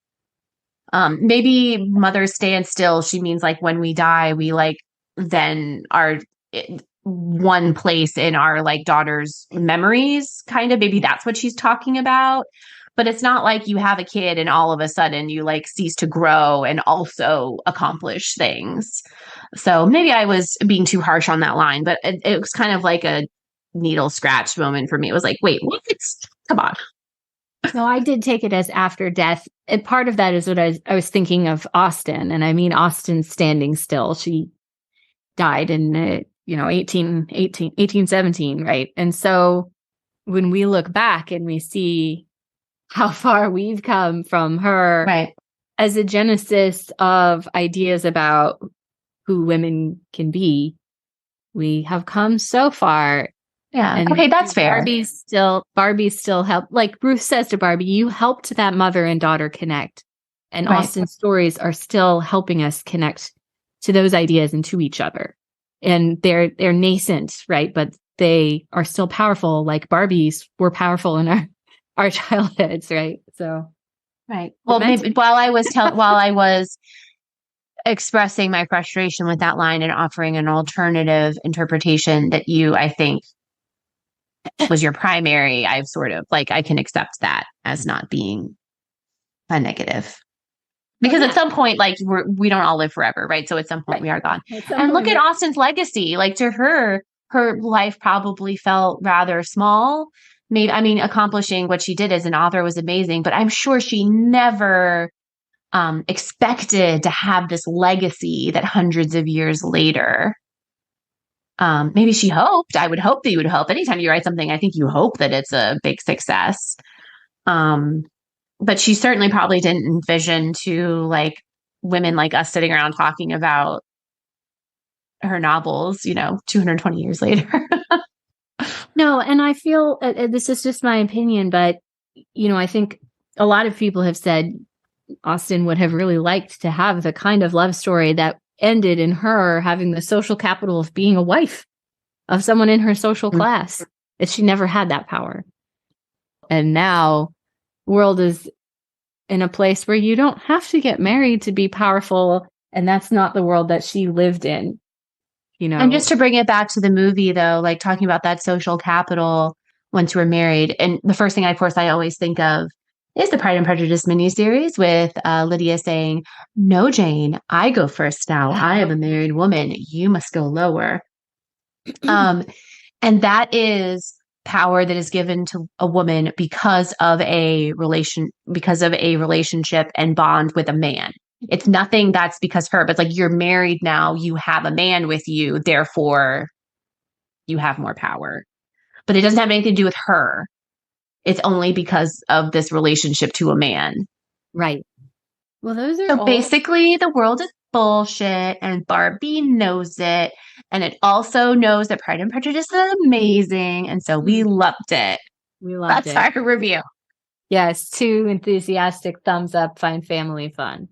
B: Maybe mother stand still. She means like when we die, we like then are one place in our like daughter's memories, kind of. Maybe that's what she's talking about. But it's not like you have a kid and all of a sudden you like cease to grow and also accomplish things. So maybe I was being too harsh on that line, but it was kind of like a needle scratch moment for me. It was like, wait, what? Come on.
A: No, I did take it as after death. And part of that is what I was thinking of Austen. And I mean, Austen standing still. She died in, 1817, right? And so when we look back and we see how far we've come from her
B: Right.
A: as a genesis of ideas about who women can be, we have come so far.
B: Yeah.
A: And
B: okay, that's fair.
A: Barbie's still help. Like Ruth says to Barbie, you helped that mother and daughter connect. And
B: Right.
A: Austen's stories are still helping us connect to those ideas and to each other. And they're nascent, right? But they are still powerful, like Barbies were powerful in our childhoods, right? So
B: Right. Well, maybe while I was expressing my frustration with that line and offering an alternative interpretation that I think, was your primary, I've sort of like, I can accept that as not being a negative. Because at some point, like, we don't all live forever, right? So at some point we are gone. And look at Austen's legacy. Like, to her life probably felt rather small. Maybe, I mean, accomplishing what she did as an author was amazing, but I'm sure she never expected to have this legacy that hundreds of years later. Maybe she hoped. I would hope that you would hope. Anytime you write something, I think you hope that it's a big success. But she certainly probably didn't envision like women like us sitting around talking about her novels, 220 years later.
A: No, and I feel this is just my opinion, but I think a lot of people have said Austen would have really liked to have the kind of love story that ended in her having the social capital of being a wife of someone in her social class. That she never had that power. And now the world is in a place where you don't have to get married to be powerful. And that's not the world that she lived in.
B: And just to bring it back to the movie, though, like talking about that social capital once we're married. And the first thing, of course, I always think of is the Pride and Prejudice miniseries with Lydia saying, "No, Jane, I go first now. I am a married woman. You must go lower." And that is power that is given to a woman because of a relationship and bond with a man. It's nothing that's because her, but it's like, you're married now, you have a man with you, therefore you have more power. But it doesn't have anything to do with her. It's only because of this relationship to a man.
A: Right. Well, those are
B: So
A: all.
B: basically, the world is bullshit, and Barbie knows it. And it also knows that Pride and Prejudice is amazing. And so we loved it.
A: We loved
B: That's
A: it.
B: our review.
A: Yes, 2 enthusiastic thumbs up, find family fun.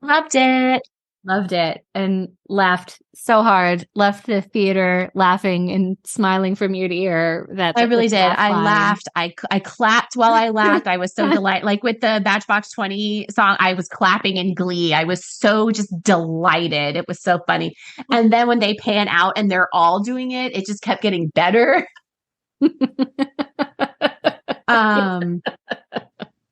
B: Loved it.
A: Loved it and laughed so hard. Left the theater laughing and smiling from ear to ear.
B: I really did. I laughed. I clapped while I laughed. I was so delighted. Like with the Matchbox 20 song, I was clapping in glee. I was so just delighted. It was so funny. And then when they pan out and they're all doing it, it just kept getting better.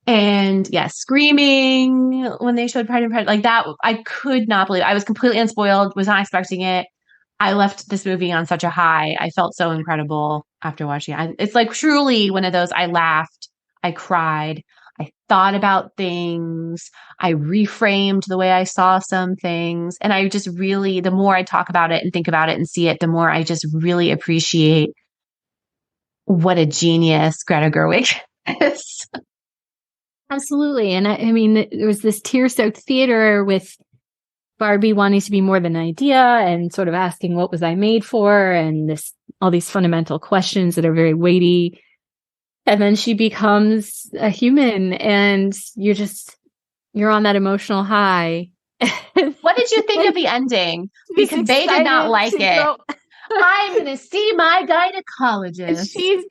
B: And yeah, screaming when they showed Pride and Prejudice, like that, I could not believe it. I was completely unspoiled, was not expecting it. I left this movie on such a high. I felt so incredible after watching it. It's like truly one of those, I laughed, I cried, I thought about things, I reframed the way I saw some things. And I just really, the more I talk about it and think about it and see it, the more I just really appreciate what a genius Greta Gerwig is.
A: Absolutely. And I mean, there was this tear-soaked theater with Barbie wanting to be more than an idea and sort of asking, what was I made for? And all these fundamental questions that are very weighty. And then she becomes a human and you're on that emotional high.
B: What did you think of the ending? Because they did not like it. I'm going to see my gynecologist.
A: She's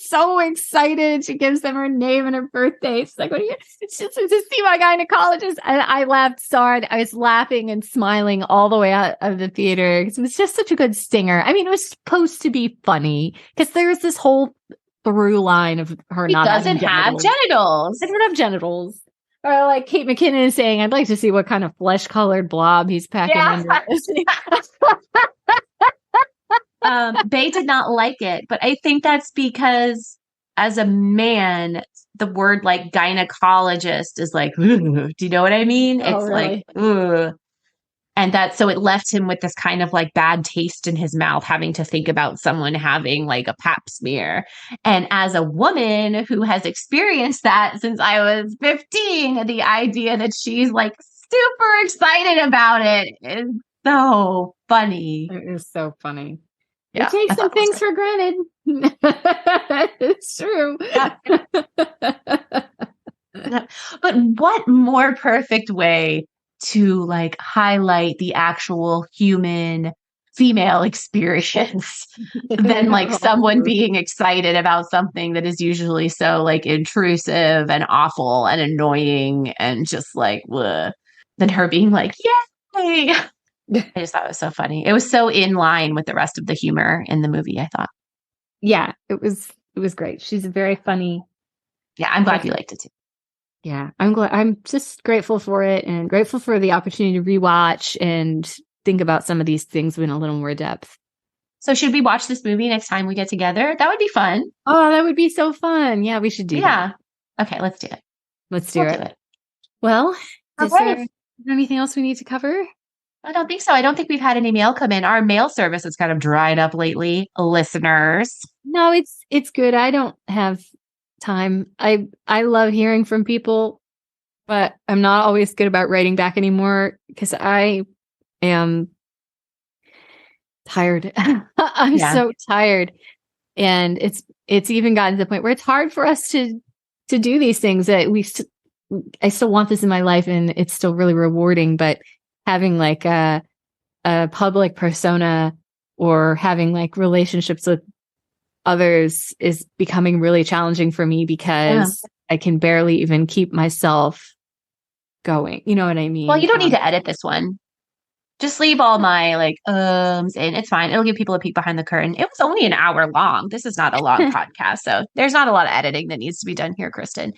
A: so excited. She gives them her name and her birthday. She's like, she's to see my gynecologist. And I laughed so hard. I was laughing and smiling all the way out of the theater. It was just such a good stinger. I mean, it was supposed to be funny because there's this whole through line of her not having
B: genitals.
A: I don't have genitals. Or like Kate McKinnon is saying, I'd like to see what kind of flesh-colored blob he's packing under this.
B: They did not like it, but I think that's because as a man, the word like gynecologist is like, do you know what I mean?
A: Oh,
B: it's
A: really?
B: like, ugh. And so it left him with this kind of like bad taste in his mouth, having to think about someone having like a pap smear. And as a woman who has experienced that since I was 15, the idea that she's like super excited about it is so funny.
A: It is so funny.
B: Yeah,
A: we take some things for granted. It's true.
B: Yeah. But what more perfect way to like highlight the actual human female experience than like someone being excited about something that is usually so like intrusive and awful and annoying and just like bleh. Than her being like, yay. I just thought it was so funny. It was so in line with the rest of the humor in the movie, I thought.
A: Yeah, it was great. She's very funny.
B: Yeah, I'm glad you liked it too.
A: Yeah, I'm glad. I'm just grateful for it and grateful for the opportunity to rewatch and think about some of these things in a little more depth.
B: So should we watch this movie next time we get together? That would be fun.
A: Oh, that would be so fun. Yeah, we should do that.
B: Okay, let's do it.
A: Let's do it. Well, is there anything else we need to cover?
B: I don't think so. I don't think we've had any mail come in. Our mail service has kind of dried up lately, listeners.
A: No, it's good. I don't have time. I love hearing from people, but I'm not always good about writing back anymore because I am tired. I'm so tired. And it's even gotten to the point where it's hard for us to do these things that I still want this in my life and it's still really rewarding, but having like a public persona or having like relationships with others is becoming really challenging for me because I can barely even keep myself going. You know what I mean?
B: Well, you don't need to edit this one. Just leave all my like in. It's fine. It'll give people a peek behind the curtain. It was only an hour long. This is not a long podcast, so there's not a lot of editing that needs to be done here, Kristen.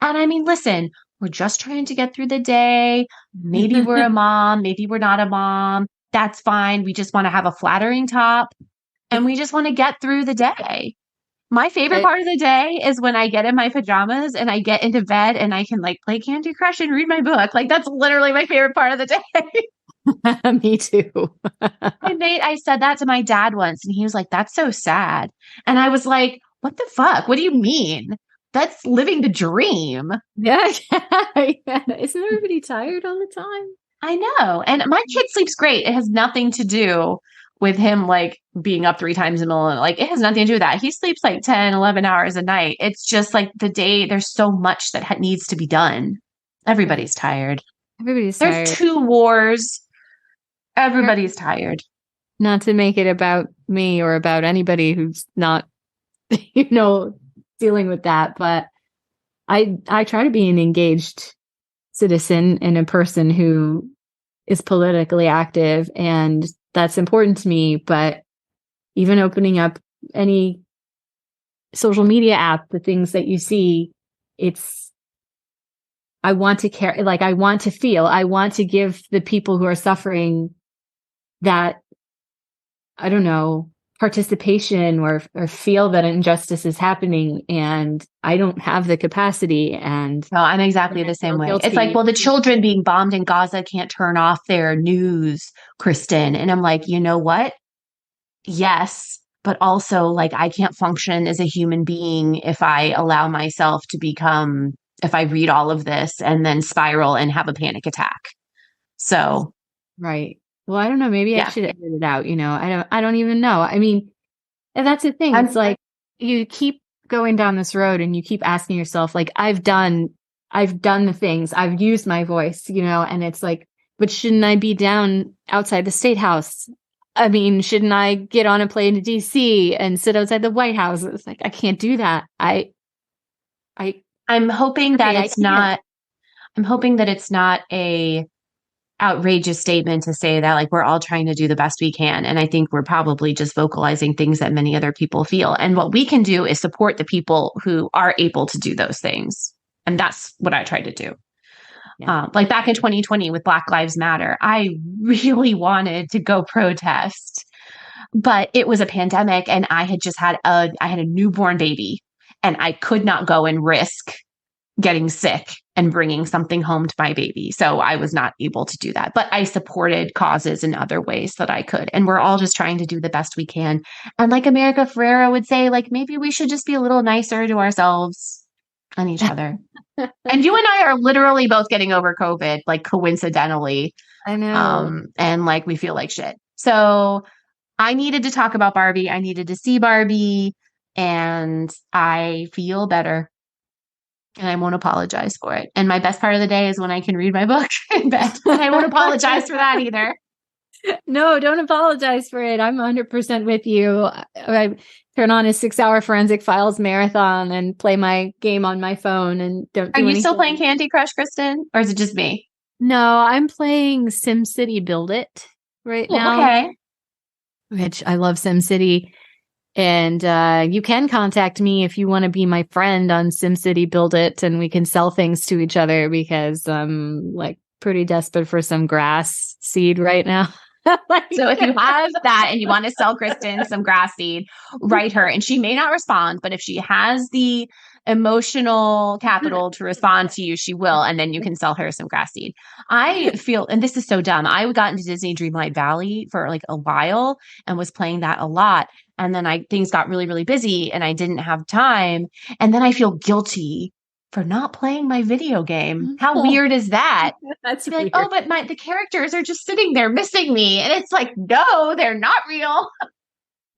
B: And I mean, listen, we're just trying to get through the day. Maybe we're a mom. Maybe we're not a mom. That's fine. We just want to have a flattering top. And we just want to get through the day. My favorite part of the day is when I get in my pajamas and I get into bed and I can like play Candy Crush and read my book. Like that's literally my favorite part of the day.
A: Me too.
B: I said that to my dad once and he was like, that's so sad. And I was like, what the fuck? What do you mean? That's living the dream.
A: Yeah. Yeah. Isn't everybody tired all the time?
B: I know. And my kid sleeps great. It has nothing to do with him like being up 3 times in the middle of like it has nothing to do with that. He sleeps like 10, 11 hours a night. It's just like the day there's so much that needs to be done. Everybody's tired.
A: Everybody's
B: There's
A: tired.
B: 2 wars. Everybody's tired.
A: Not to make it about me or about anybody who's not, dealing with that, but I try to be an engaged citizen and a person who is politically active, and that's important to me. But even opening up any social media app, the things that you see, I want to care, like I want to feel, I want to give the people who are suffering that, I don't know, participation or feel that injustice is happening, and I don't have the capacity. And
B: no, I'm exactly the same way. It's like, well, the children being bombed in Gaza can't turn off their news, Kristen. And I'm like, you know what? Yes, but also like I can't function as a human being if I allow myself to if I read all of this and then spiral and have a panic attack. So,
A: right. Well, I don't know. Maybe I should edit it out. I don't even know. I mean, and that's the thing. It's like you keep going down this road and you keep asking yourself, like, I've done the things, I've used my voice, and it's like, but shouldn't I be down outside the State House? I mean, shouldn't I get on a plane to DC and sit outside the White House? It's like, I can't do that.
B: I'm hoping that it's not a outrageous statement to say that like we're all trying to do the best we can. And I think we're probably just vocalizing things that many other people feel. And what we can do is support the people who are able to do those things. And that's what I try to do. Yeah. Like back in 2020 with Black Lives Matter, I really wanted to go protest, but it was a pandemic and I had just had I had a newborn baby and I could not go and risk getting sick and bringing something home to my baby. So I was not able to do that, but I supported causes in other ways that I could. And we're all just trying to do the best we can. And like America Ferrera would say, like, maybe we should just be a little nicer to ourselves and each other. And you and I are literally both getting over COVID, like coincidentally.
A: I know.
B: And like, we feel like shit. So I needed to talk about Barbie. I needed to see Barbie and I feel better. And I won't apologize for it. And my best part of the day is when I can read my book in bed. And I won't apologize for that either.
A: No, don't apologize for it. I'm 100% with you. I turn on a 6-hour Forensic Files marathon and play my game on my phone and don't do
B: Are you
A: anything.
B: still playing Candy Crush, Kristen? Or is it just me?
A: No, I'm playing SimCity Build It right now.
B: Okay.
A: Which I love SimCity. And you can contact me if you want to be my friend on SimCity Build It, and we can sell things to each other because I'm like pretty desperate for some grass seed right now.
B: So if you have that and you want to sell Kristen some grass seed, write her. And she may not respond, but if she has the emotional capital to respond to you, she will. And then you can sell her some grass seed. I feel, and this is so dumb, I got into Disney Dreamlight Valley for like a while and was playing that a lot. And then things got really, really busy and I didn't have time. And then I feel guilty for not playing my video game. How weird is that?
A: That's
B: like, oh, but the characters are just sitting there missing me. And it's like, no, they're not real.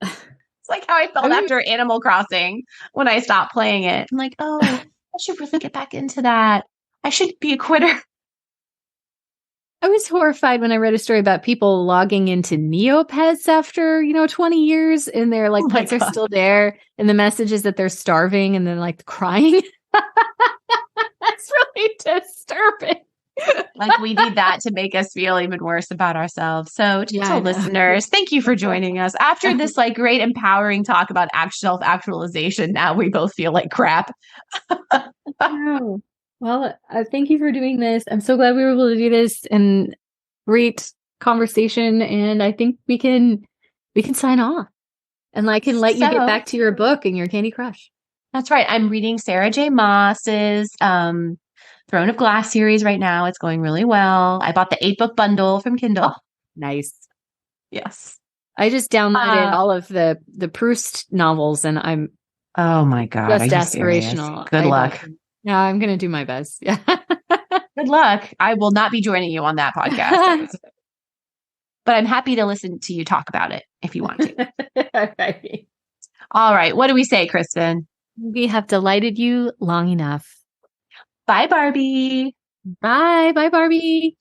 B: It's like how I felt after Animal Crossing when I stopped playing it. I'm like, oh, I should really get back into that. I should be a quitter.
A: I was horrified when I read a story about people logging into Neopets after, 20 years and their like pets are still there. And the message is that they're starving and then like crying. That's really disturbing.
B: Like we need that to make us feel even worse about ourselves. So to listeners, thank you for joining us. After this like great empowering talk about self-actualization, now we both feel like crap.
A: Well, thank you for doing this. I'm so glad we were able to do this and great conversation. And I think we can sign off. And I can let you get
B: So-
A: back to your book and your Candy Crush.
B: That's right. I'm reading Sarah J. Maas's Throne of Glass series right now. It's going really well. I bought the 8-book bundle from Kindle.
A: Nice.
B: Yes.
A: I just downloaded all of the Proust novels, and I'm
B: Oh my God.
A: just
B: Are you serious?
A: aspirational.
B: Good luck.
A: Yeah, I'm going to do my best. Yeah.
B: Good luck. I will not be joining you on that podcast. But I'm happy to listen to you talk about it if you want to.
A: Alrighty.
B: All right. What do we say, Kristen?
A: We have delighted you long enough.
B: Bye, Barbie.
A: Bye. Bye, Barbie.